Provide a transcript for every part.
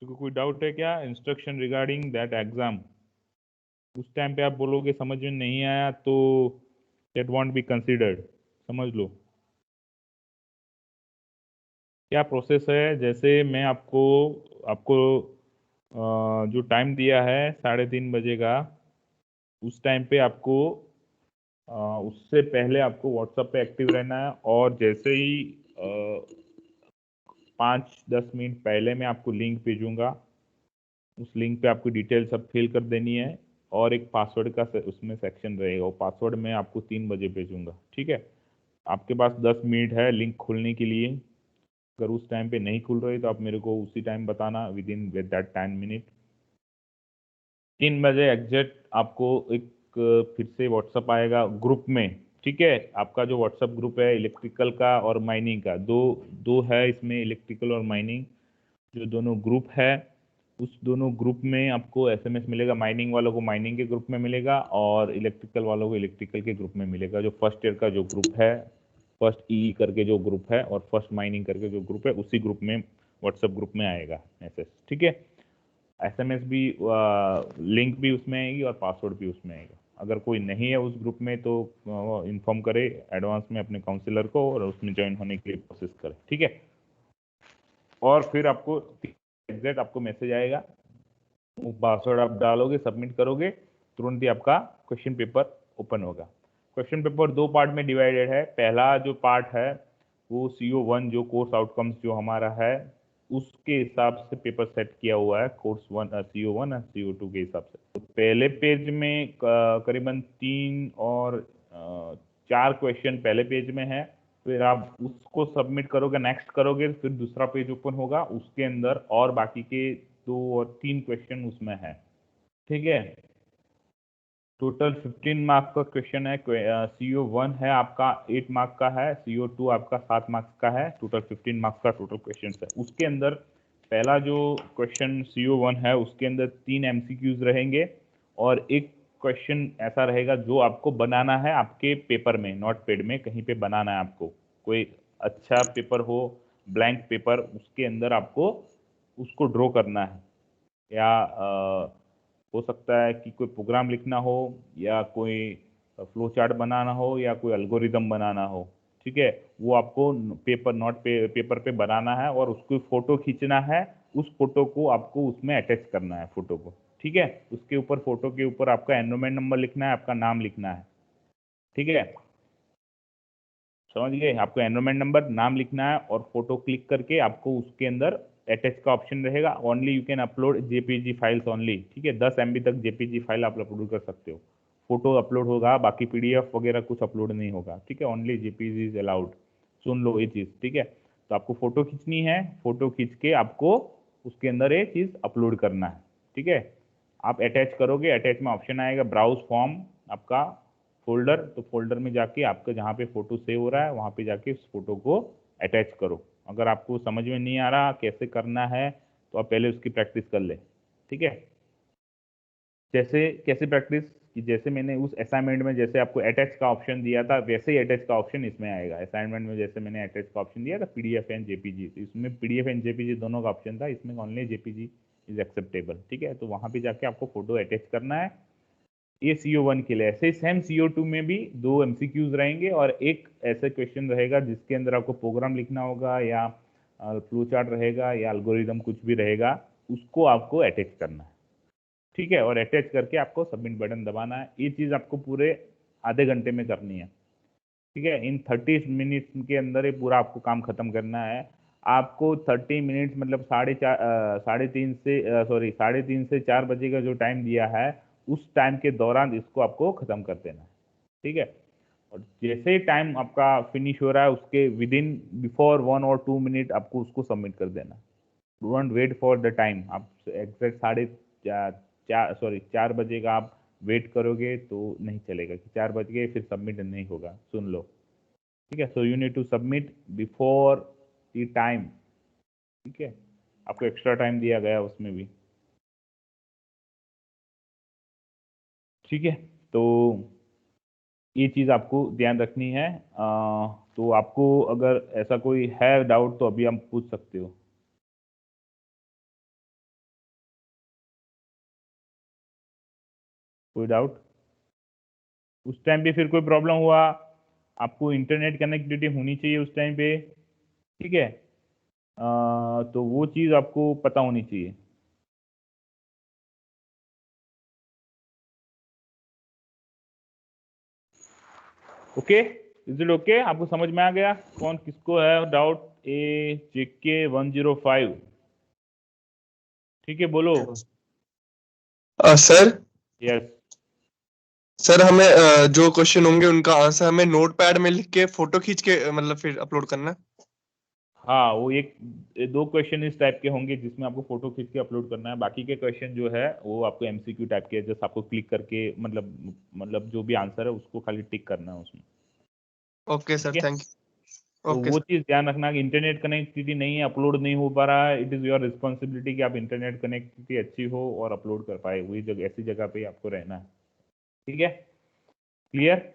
तो कोई डाउट है क्या इंस्ट्रक्शन रिगार्डिंग दैट एग्जाम? उस टाइम पे आप बोलोगे समझ में नहीं आया तो दैट वॉन्ट बी कंसिडर्ड, समझ लो। क्या प्रोसेस है, जैसे मैं आपको आपको जो टाइम दिया है 3:30 बजे का, उस टाइम पे आपको उससे पहले आपको व्हाट्सएप पे एक्टिव रहना है, और जैसे ही 5-10 मिनट पहले मैं आपको लिंक भेजूंगा, उस लिंक पे आपको डिटेल सब फिल कर देनी है, और एक पासवर्ड का उसमें सेक्शन रहेगा, वो पासवर्ड मैं आपको 3 बजे भेजूंगा, ठीक है? आपके पास 10 मिनट है लिंक खोलने के लिए। अगर उस टाइम पे नहीं खुल रही तो आप मेरे को उसी टाइम बताना, with in with that 10 minute. 3 बजे एग्जैक्ट आपको एक फिर से व्हाट्सअप आएगा ग्रुप में, ठीक है? आपका जो व्हाट्सअप ग्रुप है इलेक्ट्रिकल का और माइनिंग का, दो दो है इसमें, इलेक्ट्रिकल और माइनिंग जो दोनों ग्रुप है, उस दोनों ग्रुप में आपको एसएमएस मिलेगा। माइनिंग वालों को माइनिंग के ग्रुप में मिलेगा, और इलेक्ट्रिकल वालों को इलेक्ट्रिकल के ग्रुप में मिलेगा। जो फर्स्ट ईयर का जो ग्रुप है, फर्स्ट ई करके जो ग्रुप है और फर्स्ट माइनिंग करके जो ग्रुप है, उसी ग्रुप में व्हाट्सएप ग्रुप में आएगा मैसेज, ठीक है? एसएमएस भी, लिंक भी उसमें आएगी और पासवर्ड भी उसमें आएगा। अगर कोई नहीं है उस ग्रुप में तो इन्फॉर्म करे एडवांस में अपने काउंसलर को, और उसमें ज्वाइन होने के लिए प्रोसेस करे, ठीक है? और फिर आपको एग्जैक्ट आपको मैसेज आएगा, वो पासवर्ड आप डालोगे, सबमिट करोगे, तुरंत ही आपका क्वेश्चन पेपर ओपन होगा। क्वेश्चन पेपर 2 पार्ट में डिवाइडेड है। पहला जो पार्ट है वो CO1 जो कोर्स आउटकम्स जो हमारा है, उसके हिसाब से पेपर सेट किया हुआ है, कोर्स CO1 और CO2 के हिसाब से। तो पहले पेज में करीबन 3 और 4 क्वेश्चन पहले पेज में है, फिर आप उसको सबमिट करोगे, नेक्स्ट करोगे, फिर दूसरा पेज ओपन होगा, उसके अंदर और बाकी के 2 और 3 क्वेश्चन उसमें है, ठीक है? टोटल 15 मार्क्स का क्वेश्चन है। CO1 है आपका 8 मार्क्स का है, CO2 आपका 7 मार्क्स का है, टोटल 15 मार्क्स का टोटल क्वेश्चन है। उसके अंदर पहला जो क्वेश्चन CO1 है उसके अंदर 3 MCQs रहेंगे, और एक क्वेश्चन ऐसा रहेगा जो आपको बनाना है आपके पेपर में, नोट पैड में कहीं पे बनाना है आपको। कोई अच्छा पेपर हो, ब्लैंक पेपर, उसके अंदर आपको उसको ड्रॉ करना है, या हो सकता है कि कोई प्रोग्राम लिखना हो, या कोई फ्लो चार्ट बनाना हो, या कोई एल्गोरिदम बनाना हो, ठीक है? वो आपको पेपर पे बनाना है, और उसकी फोटो खींचना है। उस फोटो को आपको उसमें अटैच करना है, फोटो को, ठीक है? उसके ऊपर, फोटो के ऊपर आपका एनरोलमेंट नंबर लिखना है, आपका नाम लिखना है, ठीक है? समझ गए? आपको एनरोलमेंट नंबर, नाम लिखना है, और फोटो क्लिक करके आपको उसके अंदर अटैच का ऑप्शन रहेगा। Only you can upload JPG files only, ठीक है? 10 MB तक जेपीजी फाइल आप अपलोड कर सकते हो। फोटो अपलोड होगा, बाकी PDF वगैरह कुछ अपलोड नहीं होगा, ठीक है? Only JPG is allowed. सुन लो ये चीज़, ठीक है? तो आपको फोटो खींचनी है, फोटो खींच के आपको उसके अंदर ये चीज़ अपलोड करना है, ठीक है? आप अटैच करोगे, अटैच में ऑप्शन आएगा ब्राउज फॉर्म आपका फोल्डर, तो फोल्डर में जाके आपका जहाँ पे फोटो सेव हो रहा है वहाँ पे जाके उस फोटो को अटैच करो। अगर आपको समझ में नहीं आ रहा कैसे करना है तो आप पहले उसकी प्रैक्टिस कर ले, ठीक है? जैसे कैसे प्रैक्टिस, कि जैसे मैंने उस असाइनमेंट में जैसे आपको अटैच का ऑप्शन दिया था, वैसे ही अटैच का ऑप्शन इसमें आएगा। असाइनमेंट में जैसे मैंने अटैच का ऑप्शन दिया था PDF एंड JPG, तो इसमें PDF एंड JPG दोनों का ऑप्शन था, इसमें ओनली JPG इज एक्सेप्टेबल, ठीक है? तो वहाँ पे जाके आपको फोटो अटैच करना है। ये CO1 के लिए। ऐसे ही सेम CO2 में भी 2 MCQs रहेंगे, और एक ऐसे क्वेश्चन रहेगा जिसके अंदर आपको प्रोग्राम लिखना होगा, या फ्लो चार्ट रहेगा, या एल्गोरिदम कुछ भी रहेगा, उसको आपको अटैच करना है, ठीक है? और अटैच करके आपको सबमिट बटन दबाना है। ये चीज़ आपको पूरे आधे घंटे में करनी है, ठीक है? इन 30 मिनट्स के अंदर ये पूरा आपको काम खत्म करना है। आपको 30 मिनट्स मतलब 3:30 से 4 का जो टाइम दिया है, उस टाइम के दौरान इसको आपको खत्म कर देना है, ठीक है? और जैसे ही टाइम आपका फिनिश हो रहा है उसके विद इन बिफोर 1 और 2 मिनट आपको उसको सबमिट कर देना। Don't wait for the time. आप एग्जैक्ट 4 बजे का आप वेट करोगे तो नहीं चलेगा, कि 4 बज गए फिर सबमिट नहीं होगा, सुन लो, ठीक है? So you need to submit before the time, ठीक है? आपको एक्स्ट्रा टाइम दिया गया उसमें भी, ठीक है? तो ये चीज़ आपको ध्यान रखनी है। तो आपको अगर ऐसा कोई है डाउट तो अभी हम पूछ सकते हो। कोई डाउट? उस टाइम पे फिर कोई प्रॉब्लम हुआ, आपको इंटरनेट कनेक्टिविटी होनी चाहिए उस टाइम पे, ठीक है। तो वो चीज़ आपको पता होनी चाहिए। Okay, is it okay? आपको समझ में आ गया? कौन किसको है डाउट? JK 105, ठीक है, बोलो। Sir yes. सर हमें जो क्वेश्चन होंगे उनका आंसर हमें नोट पैड में लिख के फोटो खींच के मतलब फिर अपलोड करना है। हाँ, वो एक दो क्वेश्चन इस टाइप के होंगे जिसमें आपको फोटो खींच के अपलोड करना है। बाकी के क्वेश्चन जो है वो आपको MCQ टाइप के, जस्ट आपको क्लिक करके मतलब जो भी आंसर है उसको खाली टिक करना है उसमें। ओके सर, ठीक है, थैंक यू। तो ओके वो सर। चीज़ ध्यान रखना कि इंटरनेट कनेक्टिविटी नहीं है, अपलोड नहीं हो पा रहा है, इट इज़ योर रिस्पॉन्सिबिलिटी कि आप इंटरनेट कनेक्टिविटी अच्छी हो और अपलोड कर पाए, वही जगह ऐसी जगह पे आपको रहना है। ठीक है, clear?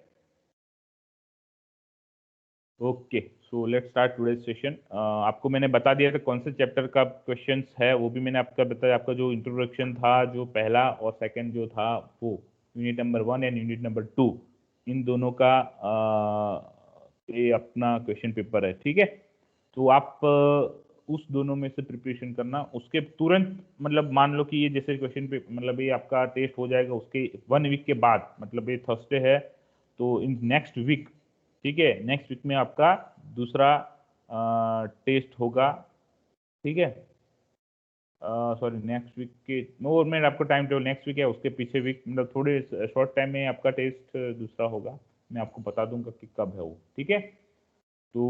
Okay, so let's start today's session. आपको मैंने बता दिया था कौन से चैप्टर का क्वेश्चंस है, वो भी मैंने आपका बताया। आपका जो इंट्रोडक्शन था, जो पहला और सेकंड जो था, वो unit number 1 and unit number 2, इन दोनों का ये अपना क्वेश्चन पेपर है। ठीक है, तो आप उस दोनों में से प्रिपरेशन करना। उसके तुरंत मतलब मान लो कि ये जैसे क्वेश्चन पे मतलब ये आपका टेस्ट हो जाएगा, उसके 1 वीक के बाद, मतलब ये थर्सडे है, तो इन नेक्स्ट वीक, ठीक है, नेक्स्ट वीक में आपका दूसरा टेस्ट होगा। ठीक है, सॉरी नेक्स्ट वीक के और मैं आपको टाइम टेबल नेक्स्ट वीक है, उसके पीछे वीक मतलब थोड़े शॉर्ट टाइम में आपका टेस्ट दूसरा होगा। मैं आपको बता दूंगा कि कब है वो। ठीक है, तो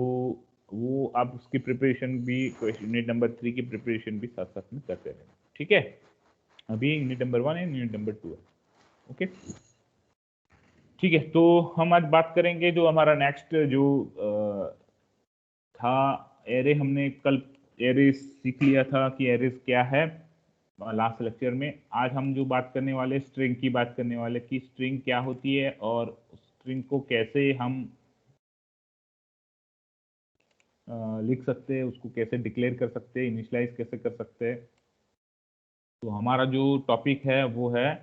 वो आप उसकी प्रिपरेशन भी, यूनिट नंबर 3 की प्रिपरेशन भी साथ साथ में करते रहें। ठीक है, अभी यूनिट नंबर 1 है, यूनिट नंबर 2 है। ओके, ठीक है, तो हम आज बात करेंगे जो हमारा नेक्स्ट जो था एरे। हमने कल एरे सीख लिया था कि एरेज क्या है लास्ट लेक्चर में। आज हम जो बात करने वाले स्ट्रिंग की बात करने वाले कि स्ट्रिंग क्या होती है और स्ट्रिंग को कैसे हम लिख सकते हैं, उसको कैसे डिक्लेयर कर सकते हैं, इनिशियलाइज कैसे कर सकते हैं। तो हमारा जो टॉपिक है वो है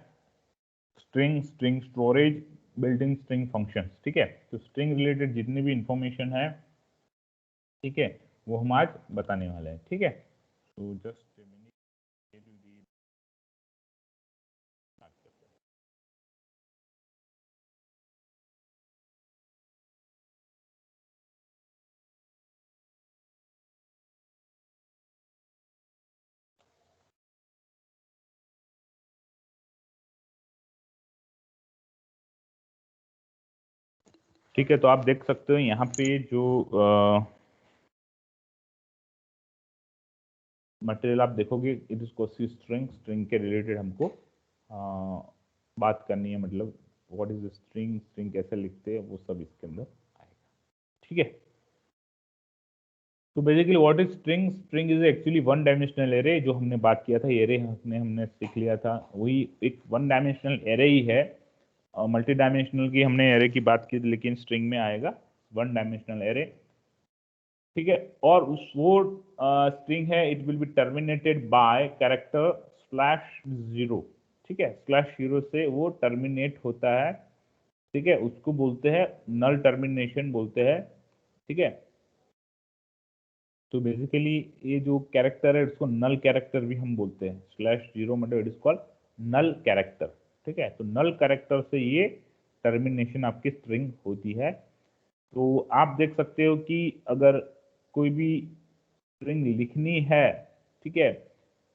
string, string storage, building string functions. ठीक है, तो स्ट्रिंग रिलेटेड जितनी भी इंफॉर्मेशन है, ठीक है, वो हम आज बताने वाले हैं। ठीक है, तो जस्ट ठीक है, तो आप देख सकते हो यहाँ पे जो मटेरियल आप देखोगे, it is Kosi string. String के रिलेटेड हमको बात करनी है, मतलब व्हाट इज स्ट्रिंग, स्ट्रिंग कैसे लिखते हैं, वो सब इसके अंदर आएगा। ठीक है, तो basically what is string? String is actually one dimensional array. जो हमने बात किया था एरे हमने सीख लिया था, वही एक वन डायमेंशनल एरे ही है। मल्टी डायमेंशनल की हमने एरे की बात की, लेकिन स्ट्रिंग में आएगा वन डायमेंशनल एरे। ठीक है, और उस वो स्ट्रिंग है, it will be terminated bye character /0। ठीक है, /0 से वो टर्मिनेट होता है। ठीक है, उसको बोलते हैं नल टर्मिनेशन बोलते हैं। ठीक है, तो बेसिकली ये जो कैरेक्टर है उसको नल कैरेक्टर भी हम बोलते हैं। /0 मतलब it is called null character. ठीक है, तो नल कैरेक्टर से ये टर्मिनेशन आपकी स्ट्रिंग होती है। तो आप देख सकते हो कि अगर कोई भी स्ट्रिंग लिखनी है, ठीक है,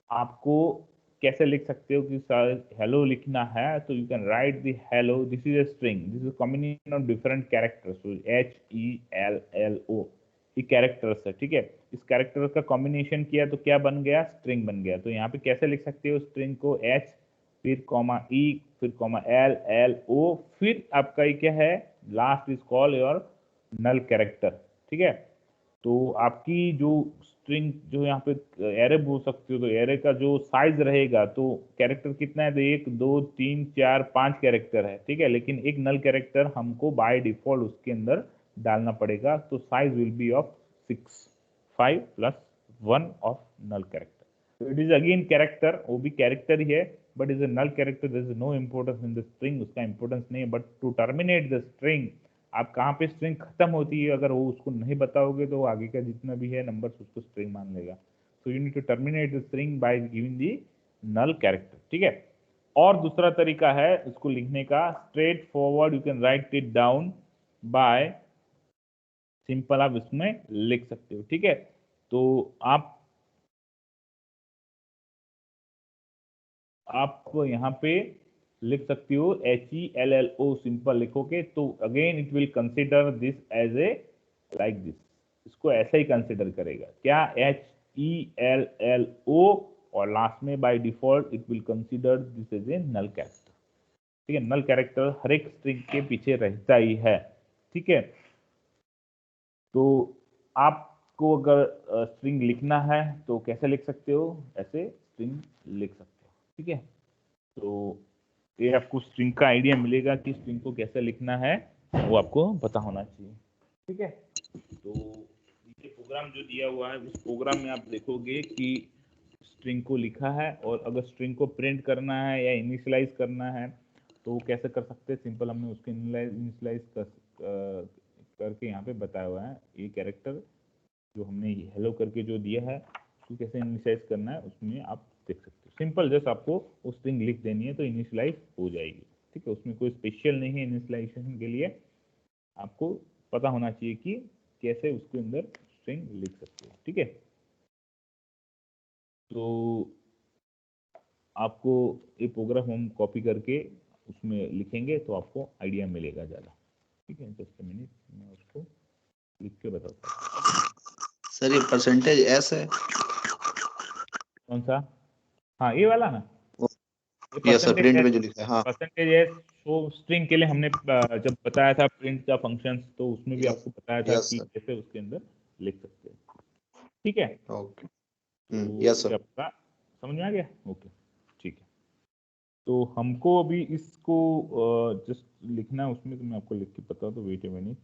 आपको कैसे लिख सकते हो कि हेलो लिखना है, तो you can right the hello, this is a string, this is combination of different characters, HELLO, ये कैरेक्टर्स है। ठीक है, इस कैरेक्टर का कॉम्बिनेशन किया तो क्या बन गया? स्ट्रिंग बन गया। तो यहाँ पे कैसे लिख सकते हो स्ट्रिंग को? H फिर कॉमा E फिर कॉमा LLO, फिर आपका ये क्या है? Last is call your null character. ठीक है, तो आपकी जो स्ट्रिंग जो यहाँ पे एरे बोल सकते हो, तो एरे का जो साइज रहेगा, तो कैरेक्टर कितना है? तो 1 2 3 4 5 कैरेक्टर है। ठीक है, लेकिन एक नल कैरेक्टर हमको बाय डिफॉल्ट उसके अंदर डालना पड़ेगा, तो size will be of 6, 5 + 1 of null character. तो इट इज अगेन कैरेक्टर, वो भी कैरेक्टर ही है, but is a null character, there is no importance in the string, उसका इंपॉर्टेंस नहीं है, but to terminate the string, आप कहाँ पे स्ट्रिंग खत्म होती है अगर वो उसको नहीं बताओगे तो आगे का जितना भी है नंबर्स उसको स्ट्रिंग मान लेगा। So you need to terminate the string by giving the null character, ठीक है। और दूसरा तरीका है इसको लिखने का, straightforward, you can write it down by simple, आप इसमें लिख सकते हो, ठीक है। तो आप यहाँ पे लिख सकते हो HELLO, सिंपल लिखोगे तो again it will consider this as a like this, इसको ऐसा ही कंसिडर करेगा क्या, HELLO, और लास्ट में by default it will consider this as a null character, ठीक है। नल कैरेक्टर हर एक स्ट्रिंग के पीछे रहता ही है, ठीक है। तो आपको अगर स्ट्रिंग लिखना है तो कैसे लिख सकते हो, ऐसे स्ट्रिंग लिख सकते हो, ठीक है। तो ये आपको स्ट्रिंग का आइडिया मिलेगा कि स्ट्रिंग को कैसे लिखना है, वो आपको पता होना चाहिए, ठीक है। तो ये प्रोग्राम जो दिया हुआ है उस प्रोग्राम में आप देखोगे कि स्ट्रिंग को लिखा है, और अगर स्ट्रिंग को प्रिंट करना है या इनिशियलाइज करना है तो वो कैसे कर सकते हैं, सिंपल हमने उसको इनिशियलाइज करके यहाँ पे बताया हुआ है। ये कैरेक्टर जो हमने हेलो करके जो दिया है उसको कैसे इनिशियलाइज करना है उसमें आप देख सकते हो, सिंपल जस्ट आपको वो स्ट्रिंग लिख देनी है तो इनिशियलाइज हो जाएगी, ठीक है। उसमें कोई स्पेशल नहीं है इनिशियलाइजेशन के लिए, आपको पता होना चाहिए कि कैसे उसके अंदर स्ट्रिंग लिख सकते हो, ठीक है। तो आपको ये प्रोग्राम हम कॉपी करके उसमें लिखेंगे तो आपको आइडिया मिलेगा ज़्यादा, ठीक है। जस्ट मिनट, मैं उसको लिख के बताता हूँ। सर ये परसेंटेज एस है, कौन सा, हाँ ये वाला ना, ये yes sir, percentage print S, में जो लिखा है। हाँ परसेंटेज एस शो स्ट्रिंग के लिए हमने जब बताया था प्रिंट का फंक्शन, तो उसमें भी यस, आपको बताया था यस कि सर, कैसे उसके अंदर लिख सकते हैं, ठीक है। ओके, तो यस ये सर। आपका समझ में आ गया, ओके, ठीक है। तो हमको अभी इसको जस्ट लिखना है उसमें, तो मैं आपको लिख के बता दूं, वेट ए मिनट।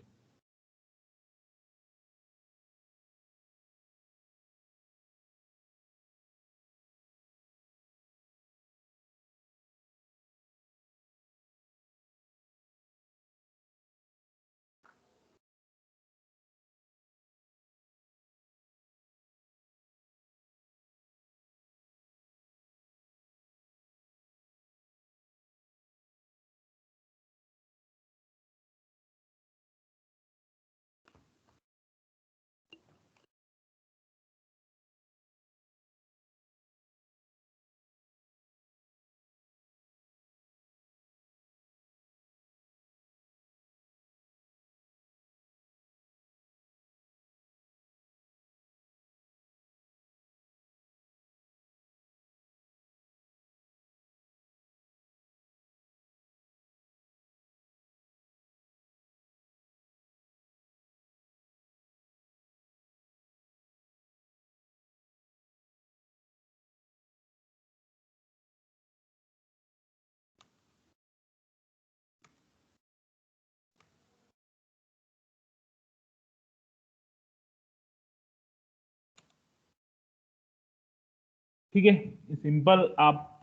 ठीक है, सिंपल आप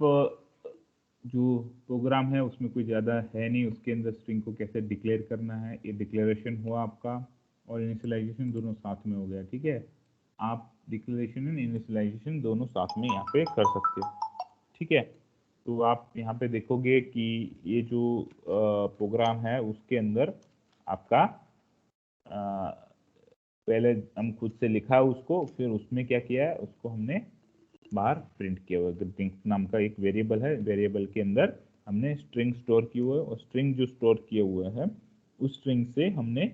जो प्रोग्राम है उसमें कोई ज़्यादा है नहीं, उसके अंदर स्ट्रिंग को कैसे डिक्लेयर करना है, ये डिक्लेरेशन हुआ आपका, और इनिशियलाइजेशन दोनों साथ में हो गया, ठीक है। आप डिक्लेरेशन एंड इनिशियलाइजेशन दोनों साथ में यहाँ पे कर सकते हो, ठीक है। तो आप यहाँ पे देखोगे कि ये जो प्रोग्राम है उसके अंदर आपका पहले हम खुद से लिखा उसको, फिर उसमें क्या किया है, उसको हमने बाहर प्रिंट किया हुआ। ग्रीटिंग्स नाम का एक वेरिएबल है, वेरिएबल के अंदर हमने स्ट्रिंग स्टोर किए हुए, और स्ट्रिंग जो स्टोर किए हुए हैं उस स्ट्रिंग से हमने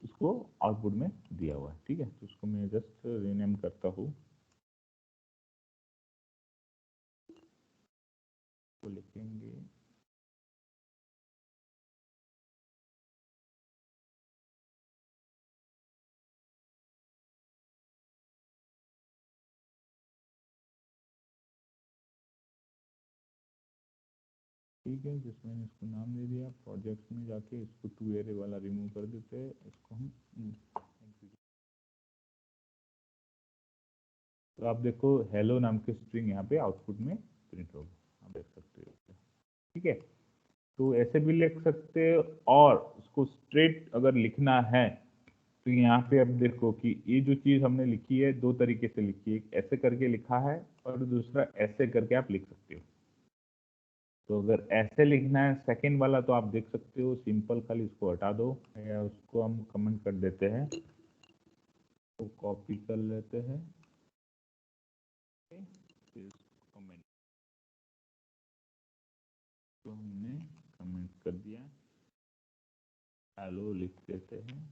उसको आउटपुट में दिया हुआ है, ठीक है। तो उसको मैं जस्ट रीनेम करता हूँ, तो लिखेंगे ठीक है, जिसमें इसको नाम दे दिया, प्रोजेक्ट में जाके इसको टू एरे वाला रिमूव कर देते हैं, इसको हम तो आप देखो हेलो नाम की स्ट्रिंग यहाँ पे आउटपुट में प्रिंट होगा, आप देख सकते हो। ठीक है, तो ऐसे भी लिख सकते हो, और उसको स्ट्रेट अगर लिखना है तो यहाँ पे अब देखो कि ये जो चीज हमने लिखी है दो तरीके से लिखी है, एक ऐसे करके लिखा है और दूसरा ऐसे करके आप लिख सकते हो। तो अगर ऐसे लिखना है सेकंड वाला तो आप देख सकते हो सिंपल, खाली इसको हटा दो या उसको हम कमेंट कर देते हैं, तो कॉपी कर लेते हैं, फिर कमेंट, तो हमने कमेंट कर दिया, हेलो लिख देते हैं।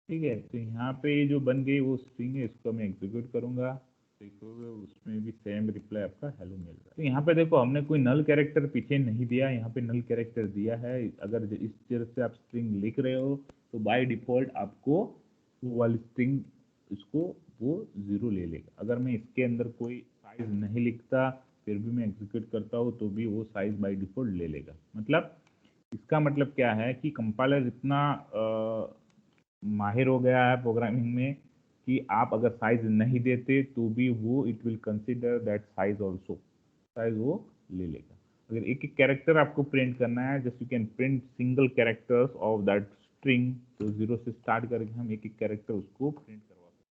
ठीक है, तो यहाँ पे ये जो बन गई वो स्ट्रिंग है, इसको मैं एग्जीक्यूट करूंगा, देखोगे उसमें भी सेम रिप्लाई आपका हेलो मिल रहा है। तो यहाँ पे देखो हमने कोई नल कैरेक्टर पीछे नहीं दिया, यहाँ पे नल कैरेक्टर दिया है। अगर इस तरह से आप स्ट्रिंग लिख रहे हो तो बाय डिफॉल्ट आपको वो वाली स्ट्रिंग इसको वो 0 ले लेगा। अगर मैं इसके अंदर कोई साइज नहीं लिखता फिर भी मैं एग्जीक्यूट करता हूँ तो भी वो साइज बाय डिफॉल्ट ले लेगा। मतलब इसका मतलब क्या है कि कंपाइलर इतना माहिर हो गया है प्रोग्रामिंग में कि आप अगर साइज नहीं देते तो भी वो it will consider that size also, size वो ले लेगा। अगर एक एक कैरेक्टर आपको प्रिंट करना है, just you can print single characters of that string, तो 0 से स्टार्ट करके हम एक एक कैरेक्टर उसको प्रिंट करवा सकते।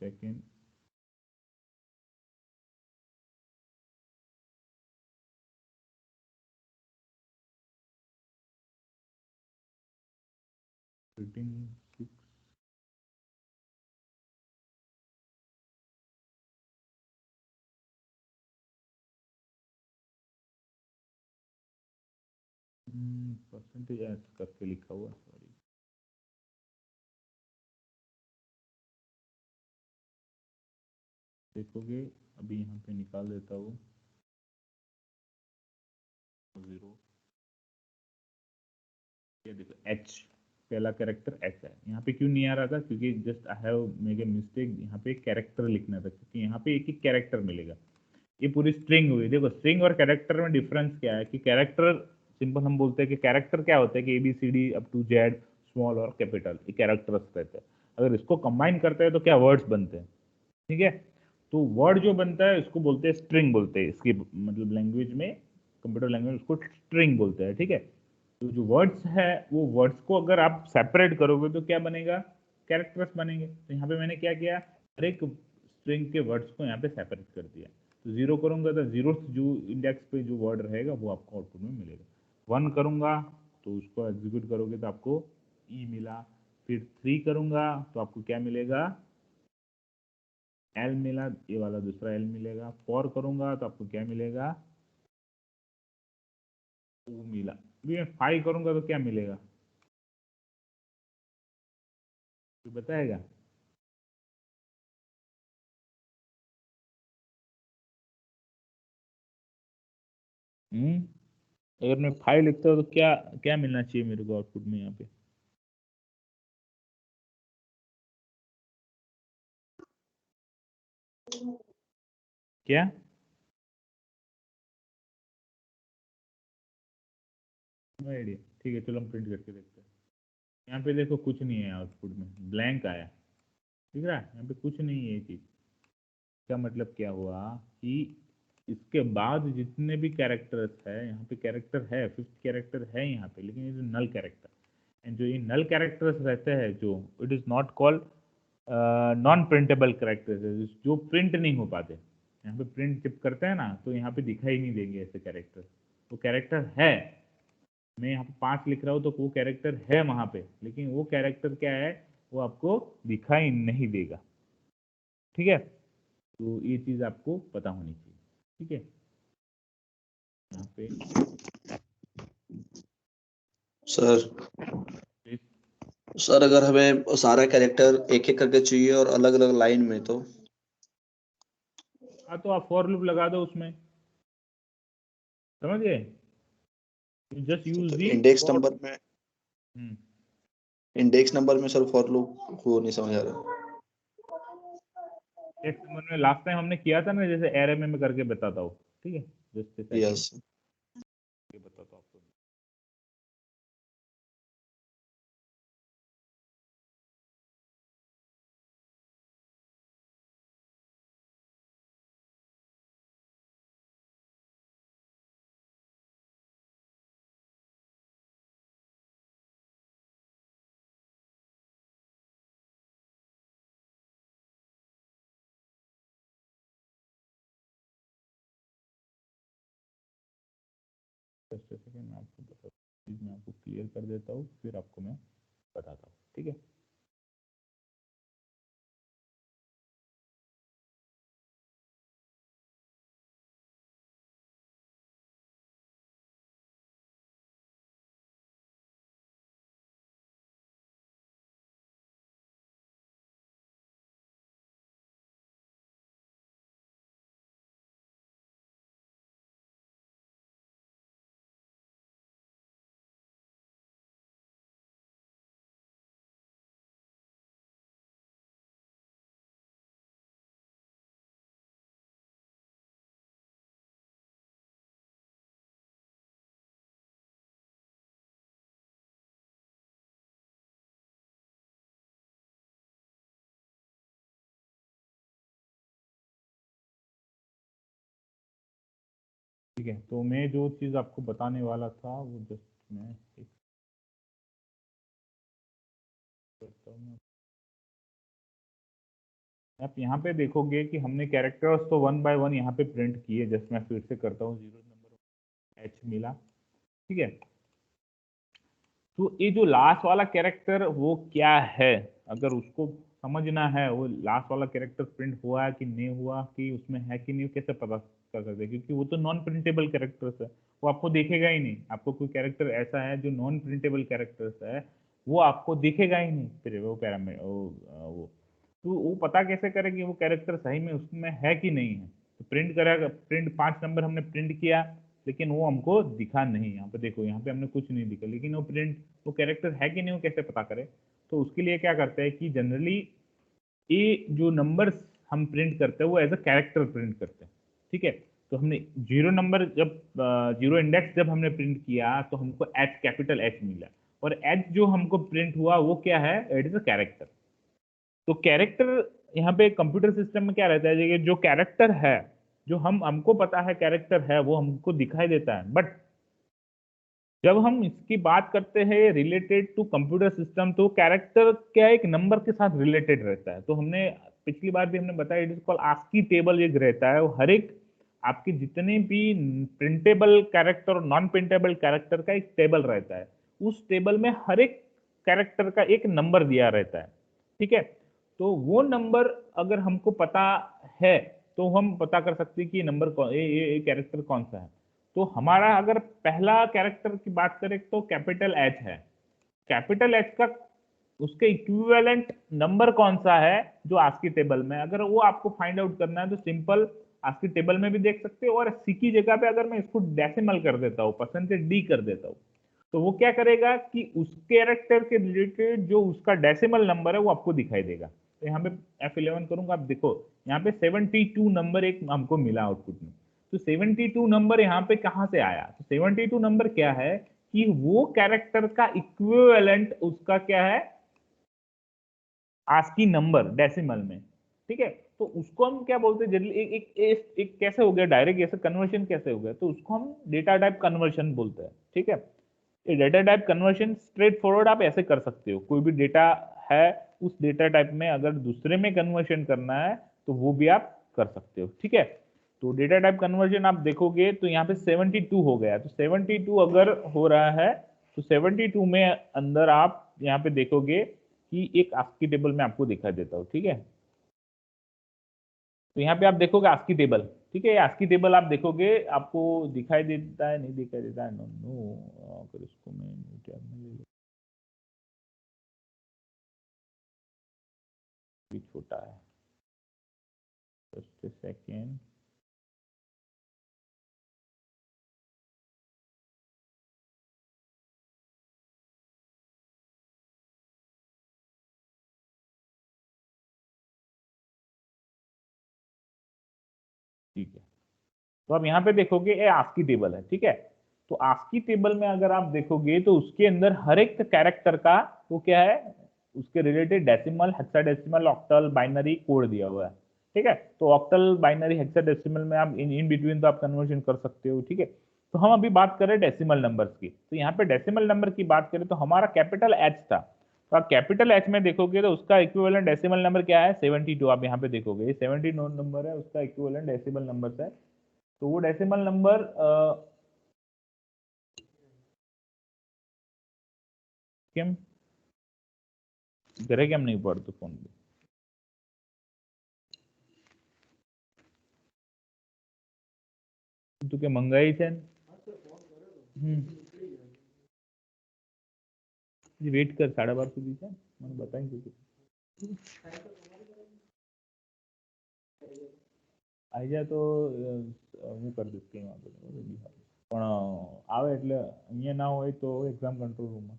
सेकेंड प्रिंटिंग 6 परसेंटेज एस करके लिखा हुआ, सॉरी। देखोगे अभी यहाँ पे निकाल देता हूँ 0, ये देखो एच, पहला कैरेक्टर एच है। यहाँ पे क्यों नहीं आ रहा था, क्योंकि just I have make a mistake, यहाँ पे कैरेक्टर लिखना था, क्योंकि यहाँ पे एक एक कैरेक्टर मिलेगा। ये पूरी स्ट्रिंग हुई। देखो स्ट्रिंग और कैरेक्टर में डिफरेंस क्या है कि कैरेक्टर सिंपल हम बोलते हैं कि कैरेक्टर क्या होता है कि ABCD up to Z small और कैपिटल, ये कैरेक्टर्स रहते हैं। अगर इसको कंबाइन करते हैं तो क्या वर्ड्स बनते हैं। ठीक है, तो वर्ड जो बनता है इसको बोलते हैं स्ट्रिंग, बोलते हैं इसकी मतलब लैंग्वेज में, कंप्यूटर लैंग्वेज उसको स्ट्रिंग बोलते हैं। ठीक है, तो जो वर्ड्स है वो वर्ड्स को अगर आप सेपरेट करोगे तो क्या बनेगा, कैरेक्टर्स बनेंगे। तो यहाँ पे मैंने क्या किया, हर एक स्ट्रिंग के वर्ड्स को यहाँ पे सेपरेट कर दिया। तो 0 करूंगा तो 0 जो इंडेक्स पे जो वर्ड रहेगा वो आपको आउटपुट में मिलेगा। 1 करूंगा तो उसको एग्जीक्यूट करोगे तो आपको ई मिला। फिर 3 करूंगा तो आपको क्या मिलेगा, एल मिला, ये वाला दूसरा एल मिलेगा। 4 करूंगा तो आपको क्या मिलेगा, ओ मिला। अभी मैं 5 करूंगा तो क्या मिलेगा, तो बताएगा। अगर मैं 5 लिखता हूँ तो क्या क्या मिलना चाहिए मेरे को आउटपुट में यहाँ पे, क्या। No idea. ठीक है, चलो हम प्रिंट करके देखते हैं। यहाँ पे देखो कुछ नहीं है आउटपुट में, ब्लैंक आया। ठीक है, यहाँ पे कुछ नहीं है ये चीज। इसका मतलब क्या हुआ कि इसके बाद जितने भी कैरेक्टर्स है, यहाँ पे कैरेक्टर है, 5th कैरेक्टर है यहाँ पे, लेकिन ये जो नल कैरेक्टर एंड जो ये नल कैरेक्टर्स रहते हैं जो it is not called non printable characters, जो प्रिंट नहीं हो पाते। यहाँ पे प्रिंट जब करते हैं ना तो यहाँ पे दिखाई नहीं देंगे ऐसे कैरेक्टर। वो कैरेक्टर है, मैं यहाँ पे 5 लिख रहा हूँ तो वो कैरेक्टर है वहां पे, लेकिन वो कैरेक्टर क्या है वो आपको दिखाई नहीं देगा। ठीक है, तो ये चीज आपको पता होनी चाहिए। ठीक है, यहाँ पे सर सर अगर हमें सारा कैरेक्टर एक एक करके चाहिए और अलग अलग लाइन में तो हाँ, तो आप फॉर लूप लगा दो उसमें, समझ गए, just use the index for. Number में इंडेक्स नंबर में सर फॉर लूप को नहीं समझ आ रहा। टेक्स्ट मेमोरी में लास्ट टाइम हमने किया था ना, जैसे एरे में मैं करके बताता हूँ, ठीक है, जस्ट सेकंड यस बताता हूँ आपको। जस्ट सेकंड मैं आपको बताता हूँ, मैं आपको क्लियर कर देता हूँ, फिर आपको मैं बताता हूँ, ठीक है। ठीक है, तो मैं जो चीज़ आपको बताने वाला था वो जस्ट मैं एक करता हूँ। आप यहाँ पे देखोगे कि हमने कैरेक्टर्स तो वन बाय वन यहाँ पे प्रिंट किए, जस्ट मैं फिर से करता हूँ, 0 नंबर एच मिला, ठीक है। तो ये जो लास्ट वाला कैरेक्टर वो क्या है, अगर उसको समझना है वो लास्ट वाला कैरेक्टर प्रिंट हुआ है कि नहीं हुआ, कि उसमें है कि नहीं, कैसे पता कर सकते हैं, क्योंकि वो तो नॉन प्रिंटेबल कैरेक्टर्स है, वो आपको दिखेगा ही नहीं। आपको कोई कैरेक्टर ऐसा है जो नॉन प्रिंटेबल कैरेक्टर्स है, वो आपको दिखेगा ही नहीं, फिर वो पैरामीटर वो तो वो पता कैसे करे कि वो कैरेक्टर सही में उसमें है कि नहीं है। तो प्रिंट करेगा, प्रिंट 5 नंबर हमने प्रिंट किया, लेकिन वो हमको दिखा नहीं। यहाँ पे देखो, यहाँ पे हमने कुछ नहीं दिखा, लेकिन वो प्रिंट, वो कैरेक्टर है कि नहीं, वो कैसे पता करे। तो उसके लिए क्या करते हैं कि जनरली ये जो नंबर्स हम प्रिंट करते हैं वो एज अ कैरेक्टर प्रिंट करते हैं, ठीक है। तो हमने 0 नंबर जब 0 इंडेक्स जब हमने प्रिंट किया तो हमको एच, कैपिटल एच मिला, और एच जो हमको प्रिंट हुआ वो क्या है, इट इज अ कैरेक्टर। तो कैरेक्टर यहाँ पे कंप्यूटर सिस्टम में क्या रहता है कि जो कैरेक्टर है, जो हमको पता है कैरेक्टर है, वो हमको दिखाई देता है, बट जब हम इसकी बात करते हैं रिलेटेड टू कंप्यूटर सिस्टम, तो कैरेक्टर क्या एक नंबर के साथ रिलेटेड रहता है। तो हमने पिछली बार भी हमने बताया, it is called ASCII table, एक रहता है, वो हर एक आपके जितने भी प्रिंटेबल कैरेक्टर और नॉन प्रिंटेबल कैरेक्टर का एक टेबल रहता है। उस टेबल में हर एक कैरेक्टर का एक नंबर दिया रहता है, ठीक है। तो वो नंबर अगर हमको पता है तो हम पता कर सकते हैं कि ये नंबर कौन, ये कैरेक्टर कौन सा है। तो हमारा अगर पहला कैरेक्टर की बात करें तो कैपिटल एच है। कैपिटल एच का उसके इक्विवेलेंट नंबर कौन सा है जो आस्की टेबल में, अगर वो आपको फाइंड आउट करना है तो सिंपल आस्की टेबल में भी देख सकते हो, और सी की जगह पे अगर मैं इसको डेसिमल कर देता हूँ, परसेंटेज डी कर देता हूँ, तो वो क्या करेगा कि उस कैरेक्टर के रिलेटेड जो उसका डेसिमल नंबर है वो आपको दिखाई देगा। तो यहाँ पे F11 करूंगा, आप देखो यहाँ पे 72 नंबर एक हमको मिला आउटपुट में। तो 72 नंबर यहाँ पे कहाँ से आया, तो 72 नंबर क्या है कि वो कैरेक्टर का इक्विवेलेंट उसका क्या है, आस्की नंबर डेसिमल में, ठीक है। तो उसको हम क्या बोलते हैं जनरली, एक कैसे हो गया डायरेक्ट ऐसे कन्वर्शन कैसे हो गया, तो उसको हम डेटा टाइप कन्वर्शन बोलते हैं, ठीक है। ये data type conversion straight forward आप ऐसे कर सकते हो, कोई भी डेटा है उस डेटा टाइप में अगर दूसरे में कन्वर्शन करना है तो वो भी आप कर सकते हो, ठीक है। तो डेटा टाइप कन्वर्जन आप देखोगे तो यहाँ पे 72 हो गया, तो 72 अगर हो रहा है तो 72 में अंदर आप यहाँ पे देखोगे कि एक आस्की टेबल में आपको दिखा देता हूँ, ठीक है। तो यहाँ पे आप देखोगे आस्की टेबल, ठीक है। आस्की टेबल आप देखोगे आपको दिखाई देता है, नहीं दिखाई देता है, नो नो, अगर इसको मैं न्यू टैब में ले लूँ, छोटा है, जस्ट सेकेंड। तो अब यहाँ पे देखोगे ये ASCII टेबल है, ठीक है। तो ASCII टेबल में अगर आप देखोगे तो उसके अंदर हर एक कैरेक्टर का वो क्या है, उसके related decimal, hexadecimal, octal, binary code दिया हुआ है, ठीक है। तो ऑक्टल, बाइनरी, हेक्साडेसिमल में आप इन बिटवीन तो आप कन्वर्जन कर सकते हो, ठीक है। तो हम अभी बात करें डेसिमल नंबर्स की। तो यहाँ पे डेसिमल नंबर की बात करें तो हमारा कैपिटल H था, तो आप कैपिटल H में देखोगे तो उसका इक्विवेलेंट डेसिमल नंबर क्या है, 72। आप यहाँ पे देखोगे ये 72 नंबर है, उसका इक्विवेलेंट डेसिमल नंबर है। तो वो डेसिमल नंबर કેમ ઘરે કેમ નહીં પડતું ફોન? તું કે મંગાઈ છે ને? વેટ કર, 12:30 સુધી છે, મને બતાવી દીધું. આવી જાય તો હું કરી દઈશ, કંઈ વાંધો નહીં. પણ આવે એટલે અહીંયા ના હોય તો એક્ઝામ કંટ્રોલ રૂમમાં.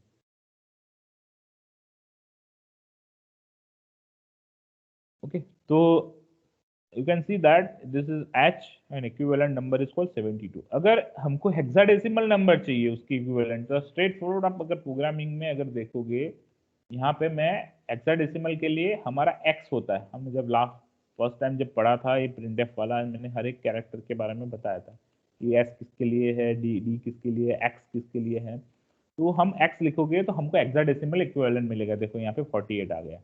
Okay, so you can see that this is H and equivalent number is called 72. अगर हमको हेक्साडेसिमल नंबर चाहिए उसकी इक्विवेलेंट, तो स्ट्रेट फॉरवर्ड आप अगर प्रोग्रामिंग में अगर देखोगे, यहाँ पे मैं हेक्साडेसिमल के लिए हमारा x होता है। हमने जब फर्स्ट टाइम जब पढ़ा था ये प्रिंटफ वाला, मैंने हर एक कैरेक्टर के बारे में बताया था, ये s किसके लिए है, d किसके लिए, x किसके लिए है। तो हम x लिखोगे तो हमको हेक्साडेसिमल इक्विवेलेंट मिलेगा। देखो यहाँ पे 48 आ गया।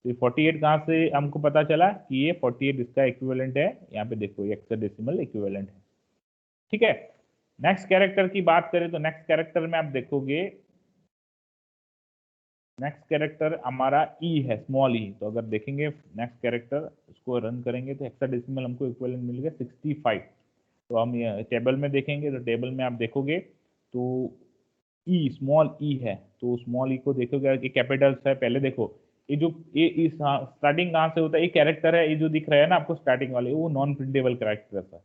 तो 48 कहाँ से हमको पता चला कि ये 48 इसका इक्विवेलेंट है। यहाँ पे देखो ये हेक्साडेसिमल इक्विवेलेंट है, ठीक है। नेक्स्ट कैरेक्टर की बात करें तो नेक्स्ट कैरेक्टर में आप देखोगे, नेक्स्ट कैरेक्टर हमारा ई है, स्मॉल ई। तो अगर देखेंगे नेक्स्ट कैरेक्टर, इसको रन करेंगे तो हेक्साडेसिमल हमको इक्विवेलेंट मिल गया 65। तो हम ये टेबल में देखेंगे, तो टेबल में आप देखोगे तो ई, स्मॉल ई है, तो स्मॉल ई को देखोगे कि कैपिटल्स है। पहले देखो ये जो ये इस स्टार्टिंग कहाँ से होता है, ये कैरेक्टर है, ये जो दिख रहा है ना आपको स्टार्टिंग वाले, वो नॉन प्रिंटेबल कैरेक्टर्स है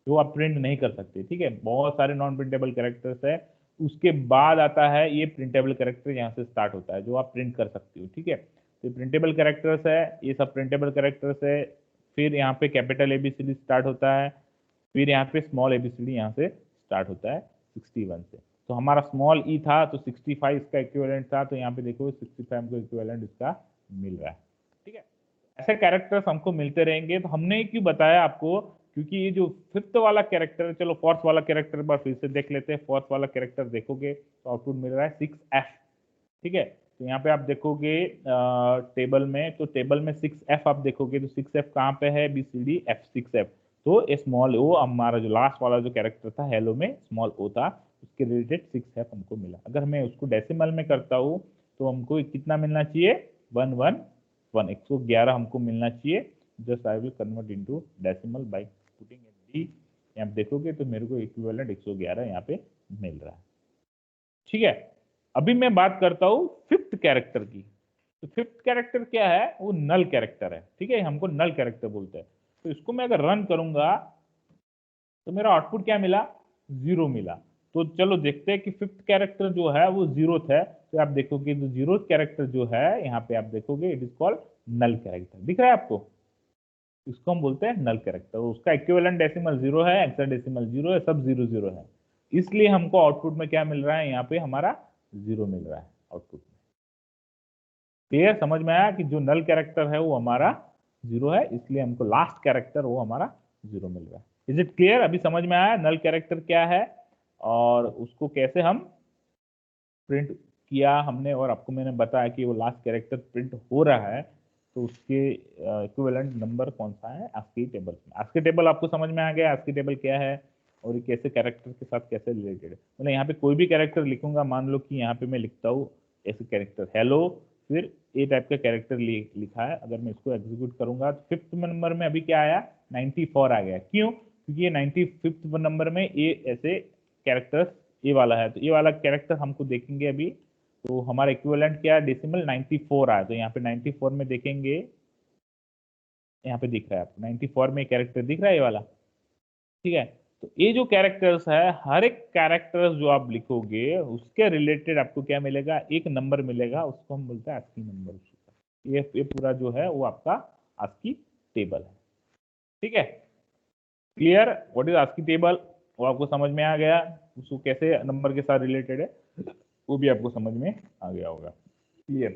जो आप प्रिंट नहीं कर सकते, ठीक है। बहुत सारे नॉन प्रिंटेबल कैरेक्टर्स है। उसके बाद आता है ये प्रिंटेबल कैरेक्टर, यहाँ से स्टार्ट होता है जो आप प्रिंट कर सकते हो, ठीक है। तो प्रिंटेबल कैरेक्टर्स है, ये सब प्रिंटेबल कैरेक्टर्स है। फिर यहाँ पे कैपिटल ABCD स्टार्ट होता है, फिर यहाँ पे स्मॉल ABCD यहाँ से स्टार्ट होता है 61 से। तो हमारा स्मॉल ई था तो 65 इसका इक्विवेलेंट था, तो यहाँ पे देखो 65 को इक्विवेलेंट इसका मिल रहा है, ठीक है। ऐसे कैरेक्टर्स हमको मिलते रहेंगे। तो हमने क्यों बताया आपको, क्योंकि ये जो फिफ्थ वाला कैरेक्टर, चलो फोर्थ वाला कैरेक्टर पर फिर से देख लेते हैं। फोर्थ वाला कैरेक्टर देखोगे तो आउटपुट मिल रहा है 6F, ठीक है। तो यहाँ पे आप देखोगे टेबल में, तो टेबल में 6F आप देखोगे तो 6F कहाँ पे है, BCDF 6F। तो स्मॉल ओ हमारा जो लास्ट वाला जो कैरेक्टर था हेलो में, स्मॉल ओ था, उसके रिलेटेड 6F हमको मिला। अगर मैं उसको डेसिमल में करता हूँ तो हमको कितना मिलना चाहिए, 111, 111 हमको मिलना चाहिए। Just I will convert into decimal by putting D. यहाँ देखोगे तो मेरे को इक्विवेलेंट 111 यहाँ पे मिल रहा है, ठीक है। अभी मैं बात करता हूँ फिफ्थ कैरेक्टर की। तो फिफ्थ कैरेक्टर क्या है, वो नल कैरेक्टर है, ठीक है। हमको नल कैरेक्टर बोलते हैं। तो इसको मैं अगर रन करूंगा तो मेरा आउटपुट क्या मिला, 0 मिला। तो चलो देखते हैं कि फिफ्थ कैरेक्टर जो है वो 0th है। तो आप देखोगे जो 0th कैरेक्टर जो है यहाँ पे आप देखोगे it is called null character, दिख रहा है आपको। इसको हम बोलते हैं नल कैरेक्टर। उसका इक्विवेलेंट डेसिमल 0 है, हेक्साडेसिमल 0 है, सब 0 0 है। इसलिए हमको आउटपुट में क्या मिल रहा है, यहाँ पे हमारा 0 मिल रहा है आउटपुट में। क्लियर, समझ में आया कि जो नल कैरेक्टर है वो हमारा 0 है, इसलिए हमको लास्ट कैरेक्टर वो हमारा 0 मिल रहा है। इज इट क्लियर, अभी समझ में आया नल कैरेक्टर क्या है और उसको कैसे हम प्रिंट किया हमने, और आपको मैंने बताया कि वो लास्ट कैरेक्टर प्रिंट हो रहा है तो उसके इक्विवेलेंट नंबर कौन सा है ASCII टेबल में। ASCII टेबल आपको समझ में आ गया ASCII टेबल क्या है और ये कैसे कैरेक्टर के साथ कैसे रिलेटेड है। मतलब यहाँ पे कोई भी कैरेक्टर लिखूंगा, मान लो कि यहाँ पे मैं लिखता हूँ ऐसे कैरेक्टर हेलो, फिर ए टाइप का कैरेक्टर लिखा है। अगर मैं इसको एग्जीक्यूट करूंगा तो फिफ्थ नंबर में अभी क्या आया, 94 आ गया। क्यों, क्योंकि ये 95th नंबर में ए ऐसे कैरेक्टर्स ये वाला है, तो ये वाला कैरेक्टर हमको देखेंगे अभी। तो हमारा इक्विवेलेंट क्या है, डेसिमल 94 आया। तो यहाँ पे 94 में देखेंगे, यहाँ पे दिख रहा है आपको 94 में कैरेक्टर दिख रहा है ये वाला, ठीक है। तो ये जो कैरेक्टर्स है, हर एक कैरेक्टर्स जो आप लिखोगे उसके रिलेटेड आपको क्या मिलेगा, एक नंबर मिलेगा, उसको हम बोलते हैं ASCII नंबर। ये पूरा जो है वो आपका ASCII टेबल है, ठीक है। Clear? What is ASCII table, वो आपको समझ में आ गया, उसको कैसे नंबर के साथ रिलेटेड है वो भी आपको समझ में आ गया होगा। क्लियर?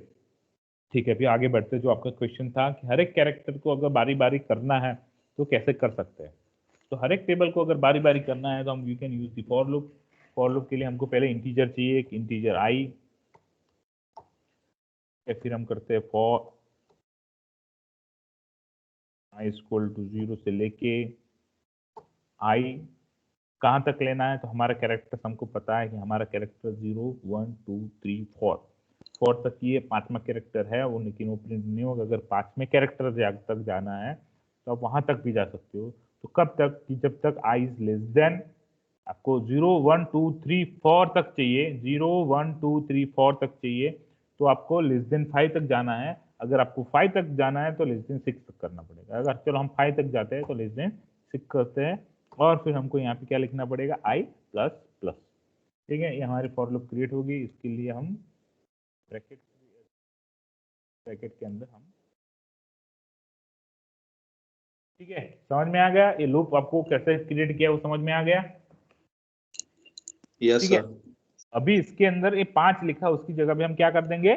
ठीक है, फिर आगे बढ़ते। जो आपका क्वेश्चन था कि हर एक कैरेक्टर को अगर बारी बारी करना है तो कैसे कर सकते हैं। तो हर एक टेबल को अगर बारी बारी करना है तो हम you can use the for loop. For loop के लिए हमको पहले इंटीजर चाहिए, एक इंटीजर आई, फिर हम करते हैं फॉर आई इक्वल टू 0 से लेके आई कहाँ तक लेना है। तो हमारा कैरेक्टर, हमको पता है कि हमारा कैरेक्टर 0 1 2 3 4 तक ये पांचवा कैरेक्टर है वो, लेकिन वो प्रिंट नहीं होगा। अगर पांचवें कैरेक्टर तक जाना है तो आप वहां तक भी जा सकते हो। तो कब तक कि जब तक आई इज लेस देन, आपको 0 1 2 3 4 तक चाहिए, 0 1 2 3 4 तक चाहिए, तो आपको लेस देन 5 तक जाना है। अगर आपको 5 तक जाना है तो लेस देन 6 तक करना पड़ेगा। अगर चलो हम 5 तक जाते हैं तो लेस देन 6 करते हैं, और फिर हमको यहाँ पे क्या लिखना पड़ेगा, आई प्लस प्लस। ठीक है, ये हमारी फॉर लूप क्रिएट होगी। इसके लिए हम ब्रैकेट के अंदर हम, ठीक है, समझ में आ गया ये लूप आपको कैसे क्रिएट किया, वो समझ में आ गया। यस ठीक है, सर। अभी इसके अंदर ये 5 लिखा, उसकी जगह पे हम क्या कर देंगे,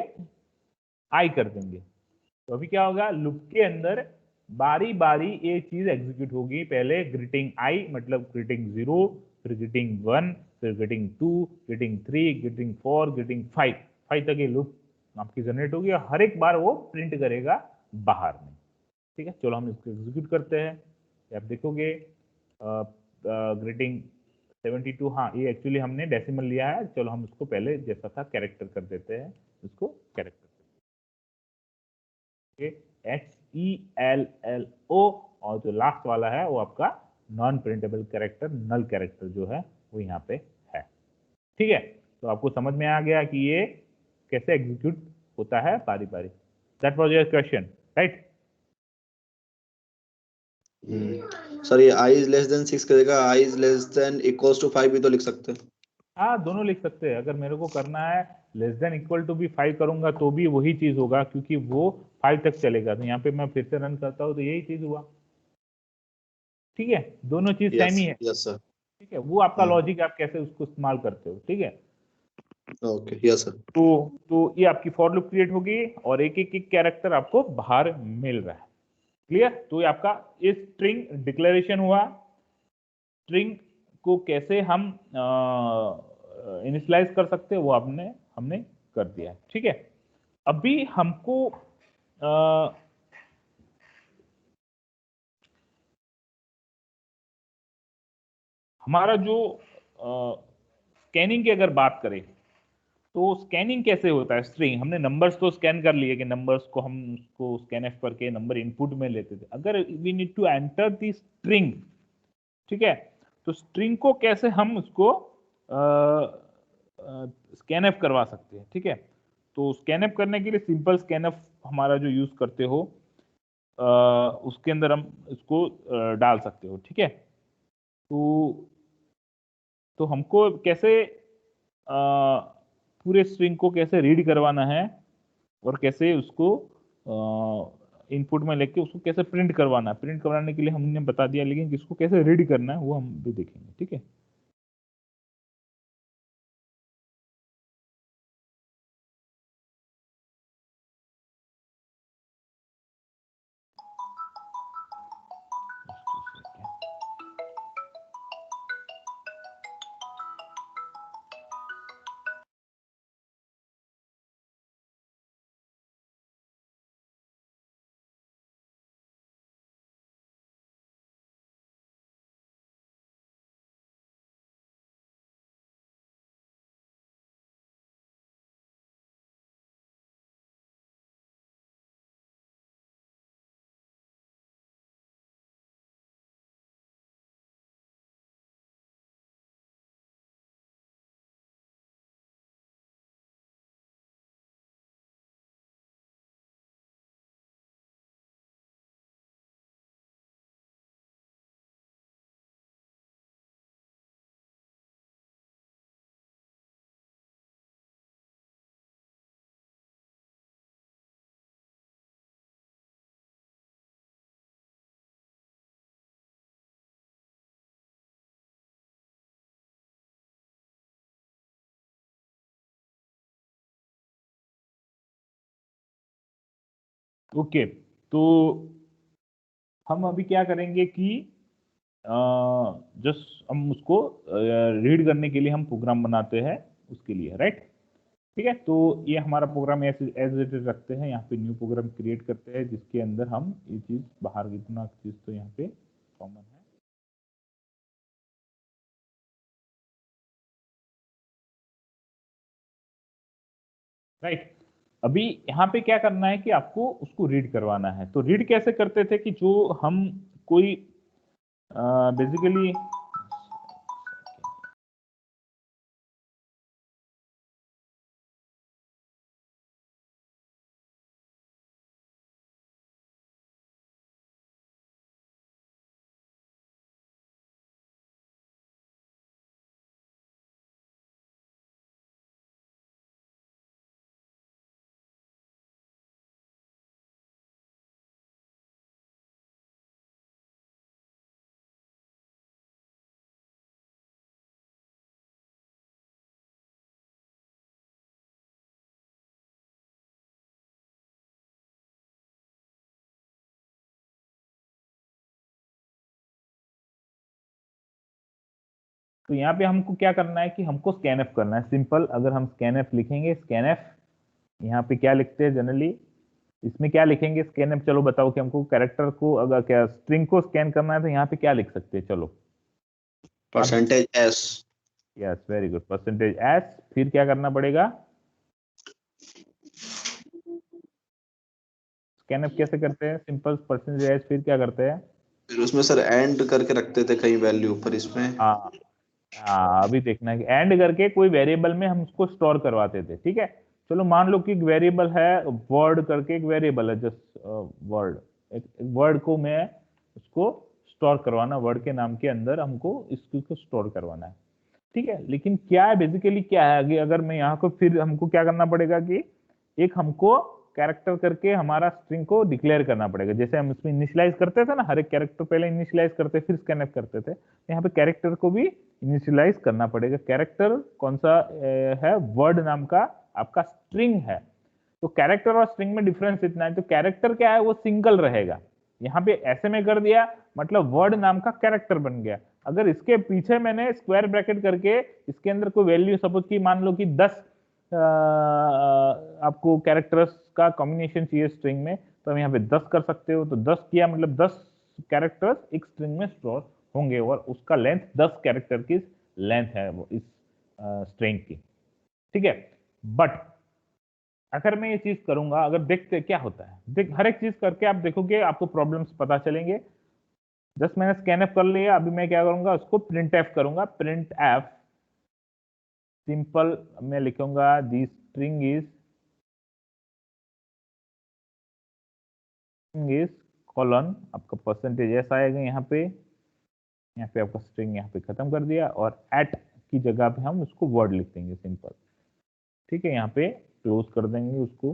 आई कर देंगे। तो अभी क्या होगा, लूप के अंदर बारी बारी ये चीज एग्जीक्यूट होगी। पहले ग्रीटिंग आई मतलब ग्रीटिंग 0, फिर ग्रीटिंग 1, फिर ग्रीटिंग 2, ग्रीटिंग 3, ग्रीटिंग 4, ग्रीटिंग 5 तक ये लूप आपकी जनरेट होगी, और हर एक बार वो प्रिंट करेगा बाहर में। ठीक है, चलो हम इसको एग्जीक्यूट करते हैं। आप देखोगे ग्रीटिंग 72, हाँ ये एक्चुअली हमने डेसिमल लिया है। चलो हम इसको पहले जैसा था कैरेक्टर कर देते हैं, इसको कैरेक्टर HELLO, और जो लास्ट वाला है वो आपका non printable character, null character जो है वो यहाँ पे है। ठीक है, तो आपको समझ में आ गया कि ये कैसे एग्जीक्यूट होता है बारी बारी। That was your question, right? Sir ये आई इज लेस देन 6 करेगा, I is less than equals to 5 भी तो लिख सकते हैं। हाँ, दोनों लिख सकते हैं। अगर मेरे को करना है लेस देन इक्वल टू भी 5 करूंगा तो भी वही चीज होगा, क्योंकि वो 5 तक चलेगा। तो यहाँ पे मैं फिर से रन करता हूँ तो यही चीज हुआ। ठीक है, दोनों चीज सेम ही है। Yes sir. ठीक है, वो आपका लॉजिक, आप कैसे उसको इस्तेमाल करते हो। ठीक है, ओके यस सर। तो ये आपकी फॉर लूप क्रिएट होगी, और एक एक कैरेक्टर आपको बाहर मिल रहा है। क्लियर? तो ये आपका स्ट्रिंग डिक्लेरेशन हुआ। स्ट्रिंग को कैसे हम इनिशियलाइज कर सकते हैं वो हमने कर दिया है। ठीक है, अभी हमको हमारा जो स्कैनिंग की अगर बात करें तो स्कैनिंग कैसे होता है। स्ट्रिंग, हमने नंबर्स तो स्कैन कर लिए कि नंबर्स को हम उसको स्कैनएफ करके नंबर इनपुट में लेते थे। अगर we need to enter the string, ठीक है, तो स्ट्रिंग को कैसे हम उसको स्कैनएफ करवा सकते हैं। ठीक है, तो स्कैनएफ करने के लिए सिंपल स्कैनएफ हमारा जो यूज करते हो उसके अंदर हम इसको डाल सकते हो। ठीक है, तो हमको कैसे पूरे स्ट्रिंग को कैसे रीड करवाना है, और कैसे उसको इनपुट में लेके उसको कैसे प्रिंट करवाना है। प्रिंट करवाने के लिए हमने बता दिया, लेकिन इसको कैसे रीड करना है वो हम भी देखेंगे। ठीक है। ओके, तो हम अभी क्या करेंगे कि जस्ट हम उसको रीड करने के लिए हम प्रोग्राम बनाते हैं उसके लिए, राइट। ठीक है, तो ये हमारा प्रोग्राम एज इट इज रखते हैं, यहाँ पे न्यू प्रोग्राम क्रिएट करते हैं जिसके अंदर हम ये चीज बाहर इतना चीज तो यहाँ पे कॉमन है। राइट, अभी यहाँ पे क्या करना है कि आपको उसको रीड करवाना है। तो रीड कैसे करते थे कि जो हम कोई बेसिकली तो यहाँ पे हमको क्या करना है कि हमको स्कैनएफ करना है, सिंपल। अगर हम स्कैनएफ लिखेंगे, स्कैनएफ यहाँ पे क्या लिखते हैं जनरली, इसमें क्या लिखेंगे स्कैनएफ, चलो बताओ कि हमको कैरेक्टर को अगर क्या स्ट्रिंग को स्कैन करना है तो यहाँ पे क्या लिख सकते हैं, चलो। %s। Yes, very good, %s। फिर क्या करना पड़ेगा, स्कैनएफ कैसे करते हैं, सिंपल %s, फिर क्या करते हैं, फिर उसमें सर एंड करके रखते थे कई वैल्यू ऊपर इसमें। हाँ हाँ, अभी देखना है कि एंड करके कोई वेरिएबल में हम उसको स्टोर करवाते थे। ठीक है, चलो मान लो कि एक वेरिएबल है वर्ड करके, एक वेरिएबल है जस्ट वर्ड, एक वर्ड को मैं उसको स्टोर करवाना, वर्ड के नाम के अंदर हमको इसको स्टोर करवाना है। ठीक है, लेकिन क्या है बेसिकली, क्या है आगे, अगर मैं यहाँ को फिर हमको क्या करना पड़ेगा कि एक हमको कैरेक्टर करके हमारा स्ट्रिंग को डिक्लेयर करना पड़ेगा, जैसे हम इसमें इनिशियलाइज करते थे ना, हर एक कैरेक्टर पहले इनिशियलाइज करते फिर स्कैनएफ करते थे, यहाँ पे कैरेक्टर को भी इनिशियलाइज करना पड़ेगा। कैरेक्टर कौन सा है, वर्ड नाम का आपका स्ट्रिंग है। तो कैरेक्टर और स्ट्रिंग में डिफरेंस इतना है, तो कैरेक्टर क्या है वो सिंगल रहेगा, यहाँ पे ऐसे में कर दिया मतलब वर्ड नाम का कैरेक्टर बन गया। अगर इसके पीछे मैंने स्क्वायर ब्रैकेट करके इसके अंदर कोई वैल्यू सपोज की मान लो कि 10 आपको कैरेक्टर्स का कॉम्बिनेशन चाहिए स्ट्रिंग में, तो हम यहाँ पे 10 कर सकते हो। तो 10 किया मतलब 10 कैरेक्टर्स एक स्ट्रिंग में स्टोर होंगे और उसका लेंथ 10 कैरेक्टर की लेंथ है वो इस स्ट्रिंग की। ठीक है, बट अगर मैं ये चीज करूंगा, अगर देखते क्या होता है, देख हर एक चीज करके आप देखोगे आपको प्रॉब्लम्स पता चलेंगे। जस्ट मैंने स्कैनएफ कर लिया, अभी मैं क्या करूंगा उसको प्रिंट एफ करूंगा, प्रिंट एफ सिंपल मैं लिखूंगा दी स्ट्रिंग इज कॉलन, आपका %s आएगा यहाँ पे आपका स्ट्रिंग यहाँ पे खत्म कर दिया और एट की जगह पे हम उसको वर्ड लिख देंगे सिंपल। ठीक है, यहाँ पे क्लोज कर देंगे उसको।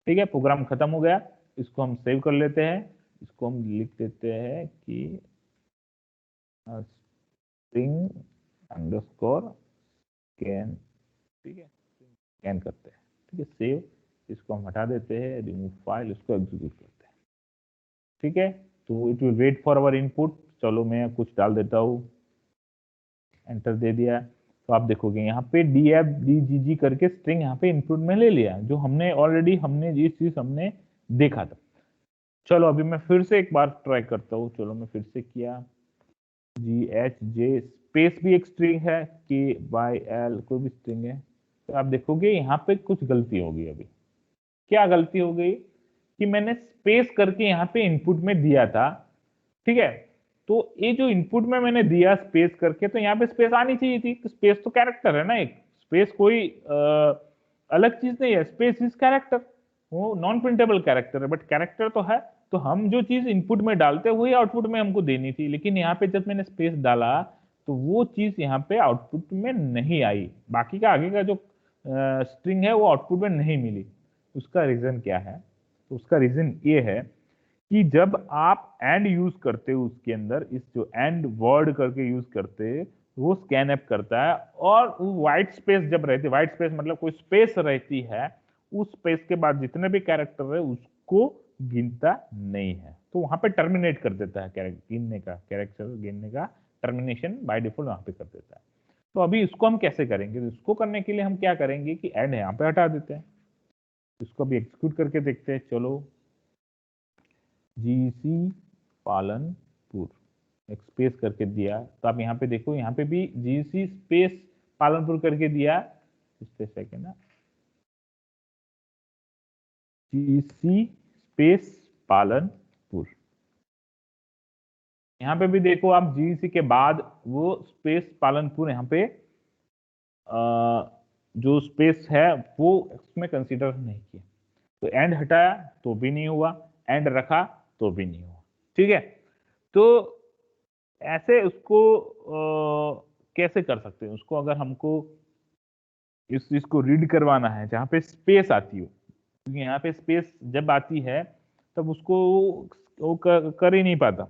ठीक है, प्रोग्राम खत्म हो गया, इसको हम सेव कर लेते हैं, इसको हम लिख देते हैं कि स्ट्रिंग अंडरस्कोर स्कैन। ठीक है, स्कैन करते हैं। ठीक है, सेव, इसको हम हटा देते हैं, रिमूव फाइल, इसको एग्जीक्यूट करते हैं। ठीक है, तो it will wait for our input. चलो मैं कुछ डाल देता हूँ, एंटर दे दिया, तो आप देखोगे यहाँ पे DFDGG करके स्ट्रिंग यहाँ पे इनपुट में ले लिया, जो हमने ऑलरेडी ये चीज हमने देखा था। चलो अभी मैं फिर से एक बार ट्राई करता हूँ, चलो मैं फिर से किया, GHJ स्पेस भी एक स्ट्रिंग है, KYL कोई भी स्ट्रिंग है, तो आप देखोगे यहाँ पे कुछ गलती होगी। अभी क्या गलती हो गई कि मैंने स्पेस करके यहाँ पे इनपुट में दिया था। ठीक है, तो ये जो इनपुट में मैंने दिया स्पेस करके, तो यहाँ पे स्पेस आनी चाहिए थी, तो स्पेस तो कैरेक्टर है ना, एक स्पेस कोई अलग चीज नहीं है, स्पेस इज कैरेक्टर, वो नॉन प्रिंटेबल कैरेक्टर है, बट कैरेक्टर तो है। तो हम जो चीज इनपुट में डालते हैं वही आउटपुट में हमको देनी थी, लेकिन यहाँ पे जब मैंने स्पेस डाला तो वो चीज यहाँ पे आउटपुट में नहीं आई, बाकी का आगे का जो स्ट्रिंग है वो आउटपुट में नहीं मिली। उसका रीजन क्या है, तो उसका रीजन ये है कि जब आप एंड यूज करते हो उसके अंदर, इस जो एंड वर्ड करके यूज करते हैं, वो स्कैनएफ करता है, और वो व्हाइट स्पेस जब रहती है, व्हाइट स्पेस मतलब कोई स्पेस रहती है, उस स्पेस के बाद जितने भी कैरेक्टर है उसको गिनता नहीं है, तो वहां पे टर्मिनेट कर देता है कैरेक्टर गिनने का टर्मिनेशन बाय डिफॉल्ट वहां पे कर देता है। तो अभी इसको हम कैसे करेंगे? तो इसको करने के लिए हम क्या करेंगे कि एंड यहाँ पे हटा देते हैं। इसको अभी एग्जीक्यूट करके देखते हैं। चलो जीसी पालनपुर एक स्पेस करके दिया, तो आप यहाँ पे देखो, यहाँ पे भी जीसी स्पेस पालनपुर करके दिया। सेकेंड ना, जीसी स्पेस पालनपुर। यहाँ पे भी देखो आप जीसी के बाद वो स्पेस पालनपुर यहाँ पे जो स्पेस है वो इसमें कंसीडर नहीं किया। तो एंड हटाया तो भी नहीं हुआ, एंड रखा तो भी नहीं हुआ। ठीक है, तो ऐसे उसको कैसे कर सकते हैं? उसको अगर हमको इस चीज को रीड करवाना है जहां पे स्पेस आती हो, क्योंकि यहाँ पे स्पेस जब आती है तब उसको वो कर ही नहीं पाता।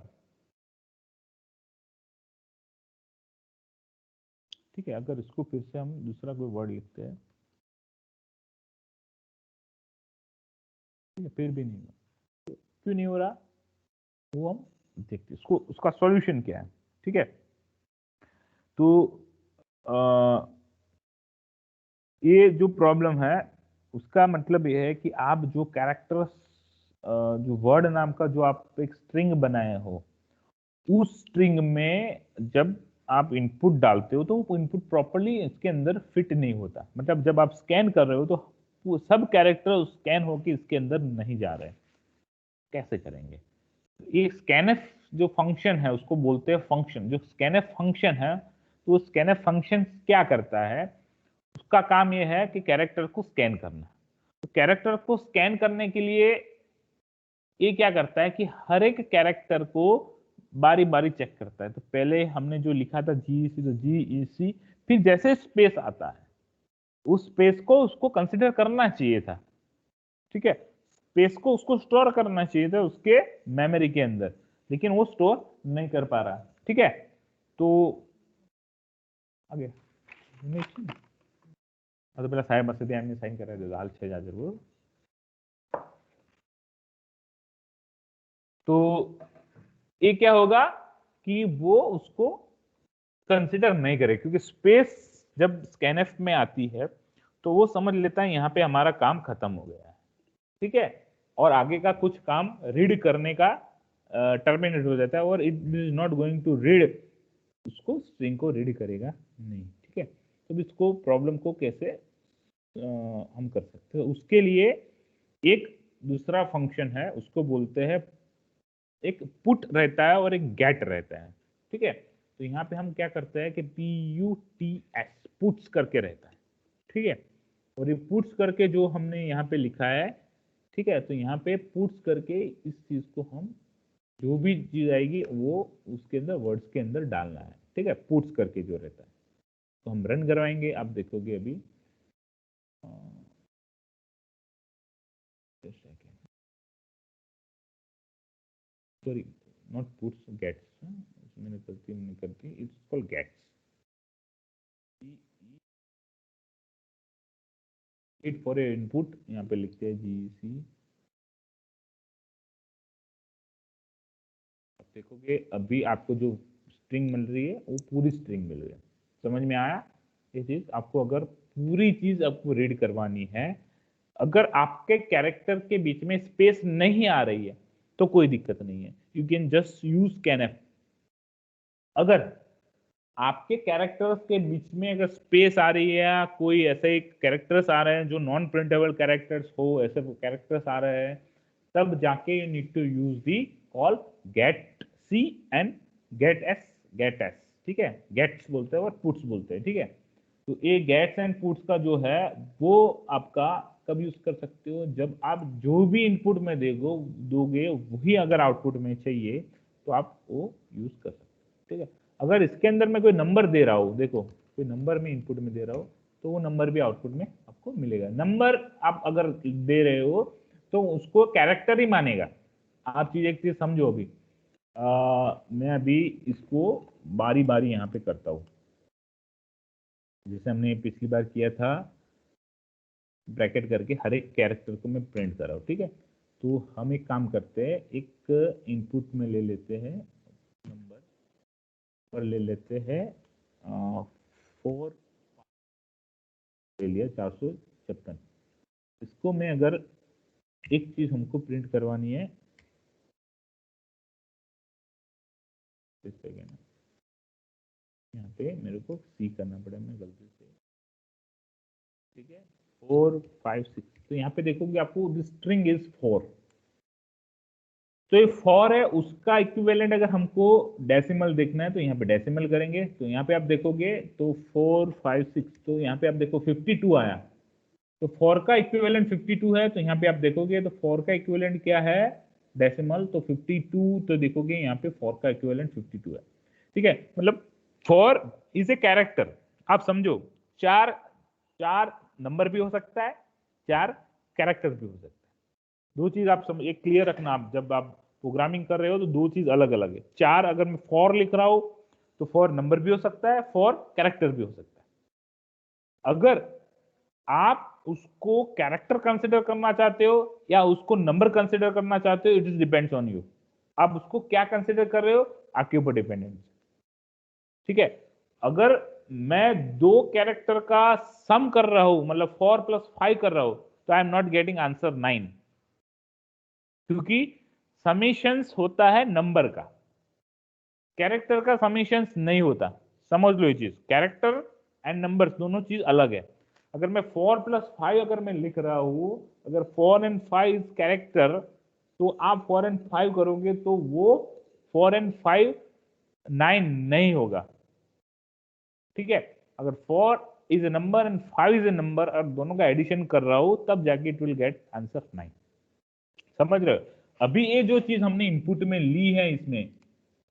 ठीक है, अगर इसको फिर से हम दूसरा कोई वर्ड लिखते हैं, ठीक है, फिर भी नहीं हुआ। क्यों नहीं हो रहा वो हम देखते, इसको उसका सॉल्यूशन क्या है। ठीक है, तो ये जो प्रॉब्लम है उसका मतलब ये है कि आप जो कैरेक्टर्स जो वर्ड नाम का जो आप एक स्ट्रिंग बनाए हो, उस स्ट्रिंग में जब आप इनपुट डालते हो तो वो इनपुट प्रॉपरली इसके अंदर फिट नहीं होता। मतलब जब आप स्कैन कर रहे हो तो वो सब कैरेक्टर स्कैन होके इसके अंदर नहीं जा रहे। कैसे करेंगे? ये स्कैनफ जो फंक्शन है उसको बोलते हैं फंक्शन। जो स्कैनफ फंक्शन है, तो स्कैनफ फंक्शन क्या करता है? उसका काम यह है कि कैरेक्टर को स्कैन करना। तो कैरेक्टर को स्कैन करने के लिए ये क्या करता है कि हर एक कैरेक्टर को बारी बारी चेक करता है। तो पहले हमने जो लिखा था जीईसी, तो जीईसी, फिर जैसे स्पेस आता है उस स्पेस को उसको कंसिडर करना चाहिए था। ठीक है, स्पेस को उसको स्टोर करना चाहिए था उसके मेमोरी के अंदर, लेकिन वो स्टोर नहीं कर पा रहा। ठीक है, तो आगे तो પેલા સાહેબ હશે એમને સાઈન કરાવી દો, હાલ છે જ હાજર બરોબર। तो ये क्या होगा कि वो उसको कंसिडर नहीं करे, क्योंकि स्पेस जब स्कैनफ में आती है तो वो समझ लेता है यहाँ पे हमारा काम खत्म हो गया है। ठीक है, और आगे का कुछ काम रीड करने का टर्मिनेट हो जाता है, और it is not going to read, उसको स्ट्रिंग को रीड करेगा नहीं। ठीक है, तो इसको प्रॉब्लम को कैसे हम कर सकते हैं? उसके लिए एक दूसरा फंक्शन है, उसको बोलते हैं, एक पुट रहता है और एक गेट रहता है। ठीक है, तो यहाँ पे हम क्या करते हैं कि PUTS पुट्स करके रहता है। ठीक है, और ये पुट्स करके जो हमने यहाँ पे लिखा है, ठीक है, तो यहाँ पे पुट्स करके इस चीज को हम जो भी चीज आएगी वो उसके अंदर वर्ड्स के अंदर डालना है। ठीक है, पुट्स करके जो रहता है, तो हम रन करवाएंगे, आप देखोगे अभी सॉरी नॉट पुट्स, गेट्स, मैंने गलती नहीं कर दी, it's called gates. It for a input यहाँ पे लिखते हैं जीसी। देखोगे अभी आपको जो स्ट्रिंग मिल रही है वो पूरी स्ट्रिंग मिल रही है। समझ में आया ये चीज? आपको अगर पूरी चीज आपको रीड करवानी है, अगर आपके कैरेक्टर के बीच में स्पेस नहीं आ रही है तो कोई दिक्कत नहीं है, you can just use scanf. अगर आपके कैरेक्टर्स के बीच में अगर स्पेस आ रही है या कोई ऐसे कैरेक्टर्स आ रहे हैं जो नॉन प्रिंटेबल कैरेक्टर्स हो, ऐसे कैरेक्टर्स आ रहे हैं, तब जाके you need to use the call get C and get S, get S. ठीक है, गेट्स बोलते हैं और पुट्स बोलते हैं। ठीक है, तो ये गेट्स एंड पुट्स का जो है वो आपका कब यूज कर सकते हो? जब आप जो भी इनपुट में दोगे वही अगर आउटपुट में चाहिए तो आप वो यूज कर सकते हो। ठीक है, अगर इसके अंदर मैं कोई नंबर दे रहा हूँ, देखो कोई नंबर में इनपुट में दे रहा हूँ, तो वो नंबर भी आउटपुट में आपको मिलेगा। नंबर आप अगर दे रहे हो तो उसको कैरेक्टर ही मानेगा। आप चीज एक चीज समझो अभी, मैं अभी इसको बारी बारी यहाँ पे करता हूँ, जैसे हमने पिछली बार किया था, ब्रैकेट करके हर एक कैरेक्टर को मैं प्रिंट कर रहा हूँ। ठीक है, तो हम एक काम करते हैं, एक इनपुट में ले लेते हैं नंबर पर ले लेते हैं 4 ले लिया 456। इसको मैं अगर एक चीज हमको प्रिंट करवानी है, इस सेकेंड यहाँ पे मेरे को सी करना पड़ेगा, मैं गलती से, ठीक है 4 5 6। तो यहाँ पे देखोगे आपको दिस स्ट्रिंग इज 4, तो ये 4 है, उसका इक्विवेलेंट अगर हमको डेसिमल देखना है तो यहाँ पे डेसिमल करेंगे। तो यहाँ पे आप देखोगे तो 4 5 6, तो यहाँ पे आप देखो 52 आया, तो 4 का इक्विवेलेंट 52 है। तो यहाँ पे आप देखोगे तो 4 का इक्विवेलेंट क्या है डेसिमल, तो 52, तो देखोगे यहाँ पे 4 का इक्विवेलेंट 52 है, ठीक है। मतलब 4 इज ए कैरेक्टर, आप समझो, चार नंबर भी हो सकता है, 4 कैरेक्टर भी हो सकता है। दो चीज आप समझ, एक क्लियर रखना, आप जब आप प्रोग्रामिंग कर रहे हो तो दो चीज अलग अलग है। 4 अगर मैं 4 लिख रहा हूं तो 4 नंबर भी हो सकता है, 4 कैरेक्टर भी हो सकता है। अगर आप उसको कैरेक्टर कंसिडर करना चाहते हो या उसको नंबर कंसिडर करना चाहते हो, it is depends on you. आप उसको क्या कंसिडर कर रहे हो, आपके ऊपर डिपेंडेंट, ठीक है। अगर मैं दो कैरेक्टर का सम कर रहा हूं, मतलब 4 + 5 कर रहा हूं, तो I am not getting answer 9, क्योंकि समेशंस होता है नंबर का, कैरेक्टर का समेशंस नहीं होता। समझ लो ये चीज, कैरेक्टर एंड नंबर्स दोनों चीज अलग है। अगर मैं 4 + 5 अगर मैं लिख रहा हूं, अगर 4 and 5 इज कैरेक्टर, तो आप 4 and 5 करोगे तो वो 4 and 5 9 नहीं होगा, ठीक है। अगर 4 is a number and 5 is a number और दोनों का एडिशन कर रहा हूं, तब जाके इट विल गेट आंसर 9। समझ रहे हो? अभी ये जो चीज हमने इनपुट में ली है इसमें,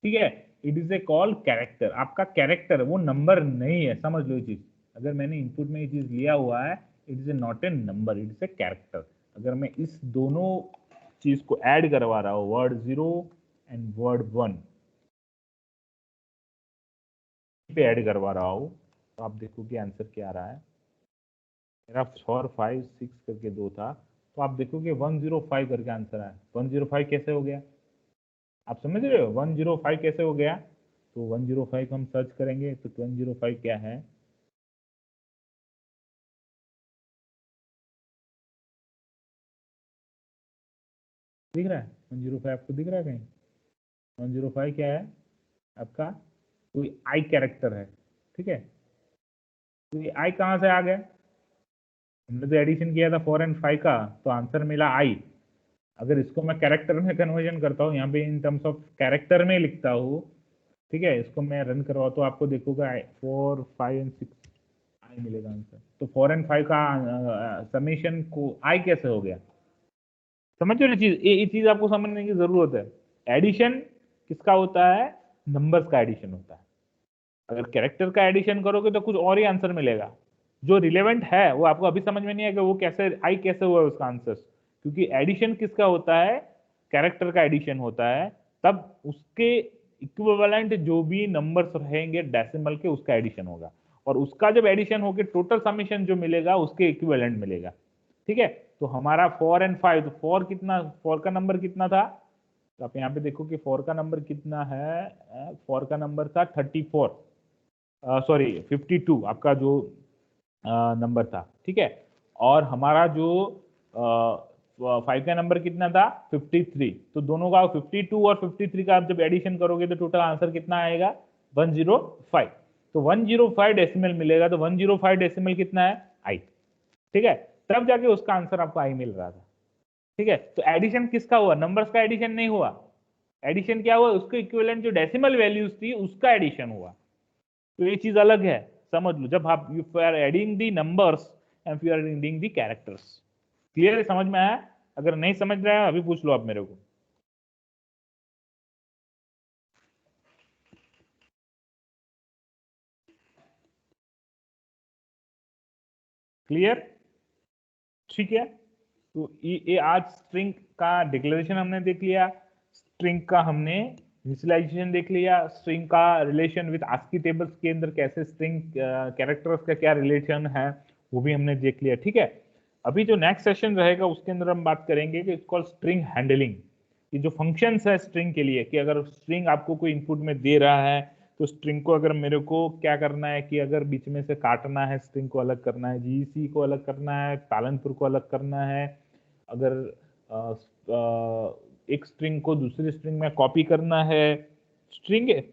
ठीक है, it is a call character. आपका कैरेक्टर वो नंबर नहीं है, समझ लो ये चीज। अगर मैंने इनपुट में ये चीज लिया हुआ है, it is a not a number, it is a character. अगर मैं इस दोनों चीज को ऐड करवा रहा हूं, वर्ड 0 एंड वर्ड 1 पे ऐड करवा रहा हूं, तो आप देखोगे आंसर क्या आ रहा है। मेरा 4 5 6 करके 2 था, तो आप देखोगे 105 करके आंसर आया। 105 कैसे हो गया, आप समझ रहे हो? 105 कैसे हो गया? तो 105 हम सर्च करेंगे तो 105 क्या है, दिख रहा है? 105 आपको दिख रहा है कहीं? 105 क्या है आपका? कोई आई कैरेक्टर है, ठीक है। तो ये आई कहाँ से आ गया? हमने तो एडिशन किया था 4 and 5 का, तो आंसर मिला आई। अगर इसको मैं कैरेक्टर में कन्वर्जन करता हूँ, यहाँ पे इन टर्म्स ऑफ कैरेक्टर में लिखता हूँ, ठीक है, इसको मैं रन करवा तो आपको देखोगा 4 5 and 6 आई मिलेगा आंसर। तो 4 and 5 का समेशन को आई कैसे हो गया? समझ रहे चीज? ये चीज आपको समझने की जरूरत है। एडिशन किसका होता है? नंबर्स का एडिशन होता है। अगर कैरेक्टर का एडिशन करोगे तो कुछ और ही आंसर मिलेगा। जो रिलेवेंट है वो आपको अभी समझ में नहीं आएगा, वो कैसे आई कैसे हुआ उसका आंसर, क्योंकि एडिशन किसका होता है? कैरेक्टर का एडिशन होता है। तब उसके इक्विवेलेंट जो भी नंबर्स रहेंगे डेसिमल के, उसका एडिशन होगा, और उसका जब एडिशन होकर टोटल समेशन जो मिलेगा उसके इक्विवेलेंट मिलेगा, ठीक है। तो हमारा 4 and 5, तो 4 कितना, 4 का नंबर कितना था? तो आप यहाँ पे देखो कि 4 का नंबर कितना है। 4 का नंबर था 34, सॉरी 52 आपका जो नंबर था, ठीक है। और हमारा जो 5 का नंबर कितना था? 53। तो दोनों का 52 और 53 का आप जब एडिशन करोगे तो टोटल आंसर कितना आएगा? 105। तो 105 डेसिमल मिलेगा। तो 105 डेसिमल कितना है? आई, ठीक है। तब जाके उसका आंसर आपको आई मिल रहा था, ठीक है। तो एडिशन किसका हुआ? नंबर्स का एडिशन नहीं हुआ। एडिशन क्या हुआ? उसके इक्विवेलेंट जो डेसिमल वैल्यूज थी उसका एडिशन हुआ। तो ये चीज अलग है, समझ लो। जब आप you are adding the numbers and you are adding the characters. Clear है? समझ में आया? अगर नहीं समझ रहे हैं अभी पूछ लो आप मेरे को। क्लियर? ठीक है। तो ये आज स्ट्रिंग का डिक्लेरेशन हमने देख लिया, स्ट्रिंग का हमने इनिशियलाइजेशन देख लिया, स्ट्रिंग का रिलेशन विद आस्की टेबल्स के अंदर कैसे स्ट्रिंग कैरेक्टर्स का क्या रिलेशन है वो भी हमने देख लिया, ठीक है। अभी जो नेक्स्ट सेशन रहेगा उसके अंदर हम बात करेंगे कि कॉल स्ट्रिंग हैंडलिंग। ये जो फंक्शंस है स्ट्रिंग के लिए, कि अगर स्ट्रिंग आपको कोई इनपुट में दे रहा है तो स्ट्रिंग को अगर मेरे को क्या करना है कि अगर बीच में से काटना है, स्ट्रिंग को अलग करना है, जीसी को अलग करना है, पालनपुर को अलग करना है, अगर एक स्ट्रिंग को दूसरी स्ट्रिंग में कॉपी करना है, स्ट्रिंग है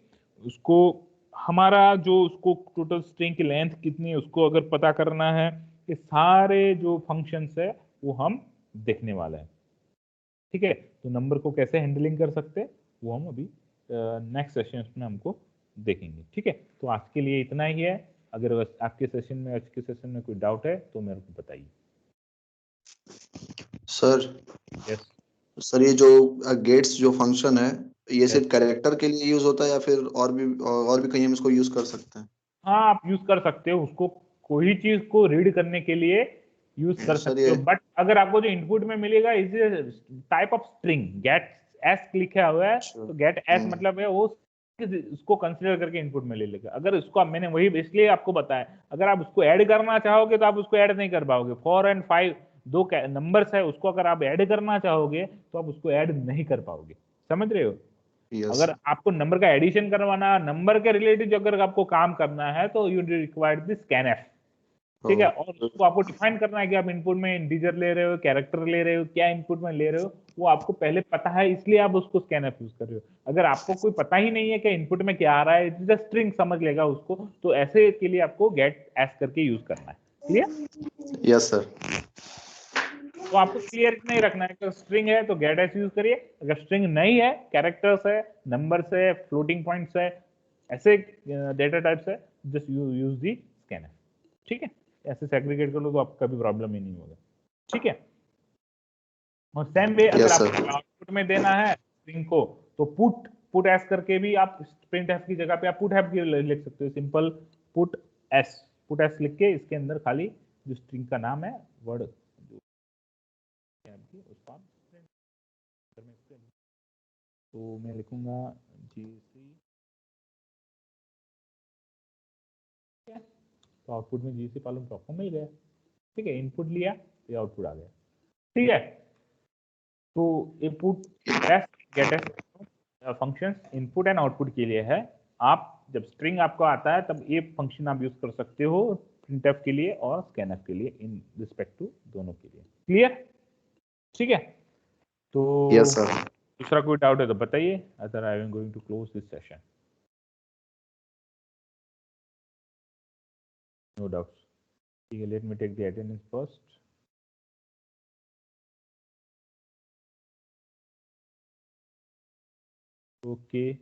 उसको हमारा जो उसको टोटल स्ट्रिंग की लेंथ कितनी है उसको अगर पता करना है, ये सारे जो फंक्शंस है वो हम देखने वाले हैं। ठीक है, तो नंबर को कैसे हैंडलिंग कर सकते हैं वो हम अभी नेक्स्ट सेशन में हमको देखेंगे। ठीक है, तो आज के लिए इतना ही है। अगर आपके सेशन में आज के सेशन में कोई डाउट है तो मेरे को बताइए। सर यस सर ये जो गेट्स जो फंक्शन है ये Yes. सिर्फ कैरेक्टर के लिए यूज होता है या फिर और भी कहीं हम इसको यूज कर सकते हैं? हाँ, आप यूज कर सकते हो उसको, कोई चीज को रीड करने के लिए यूज कर सर सकते हो। ये बट अगर आपको जो इनपुट में मिलेगा is type of string, get S लिखा हुआ है, तो गेट एस मतलब है वो उसको कंसीडर करके इनपुट में ले लेगा। अगर इसको मैंने वही इसलिए आपको बताया, अगर आप उसको ऐड करना चाहोगे तो आप उसको ऐड नहीं कर पाओगे। 4 और 5 दो नंबर्स है, उसको अगर आप ऐड करना चाहोगे तो आप उसको ऐड नहीं कर पाओगे। समझ रहे हो? यस अगर आपको नंबर का एडिशन करवाना, नंबर के रिलेटेड अगर आपको काम करना है तो यू रिक्वायर्ड दिस स्कैनफ। ठीक है, और उसको आपको डिफाइन करना है कि आप इनपुट में इंटीजर ले रहे हो, कैरेक्टर ले रहे हो, क्या इनपुट में ले रहे हो, वो आपको पहले पता है, इसलिए आप उसको स्कैनफ यूज कर रहे हो। अगर आपको कोई पता ही नहीं है कि इनपुट में क्या आ रहा है, इट इज अ स्ट्रिंग समझ लेगा उसको, तो ऐसे के लिए आपको गेट एस करके यूज करना है। क्लियर? यस सर तो आपको क्लियर इतना ही रखना है कि स्ट्रिंग है तो गेट एस यूज करिए, अगर स्ट्रिंग नहीं है, कैरेक्टर्स है, नंबर्स है, फ्लोटिंग पॉइंट्स है, ऐसे डेटा टाइप्स है, जस्ट यूज दी स्कैनर। ठीक है, ऐसे सेग्रीगेट कर लो तो आपको कभी प्रॉब्लम ही नहीं होगा। ठीक है, और सेम वे अगर यस आपको सर आउटपुट में देना है स्ट्रिंग को तो पुट एस करके भी आप प्रिंट एफ की जगह पे आप पुट एफ लिख सकते हो। सिंपल पुट एस लिख के इसके अंदर खाली जो स्ट्रिंग का नाम है वर्ड उसको आप तो मैं लिखूंगा जीसी, तो आउटपुट में जीसी पालन प्रॉपर मिल गया। ठीक है, इनपुट लिया तो आउटपुट आ गया। ठीक है, तो input get S function input and output के लिए है। आप जब स्ट्रिंग आपको आता है तब ये फंक्शन आप यूज कर सकते हो प्रिंटफ के लिए और स्कैनफ के लिए, इन रिस्पेक्ट टू दोनों के लिए। क्लियर? ठीक है, तो यस सर दूसरा कोई डाउट है तो बताइए, other I am going to close this session. No doubts? ठीक है, let me take the attendance first. Okay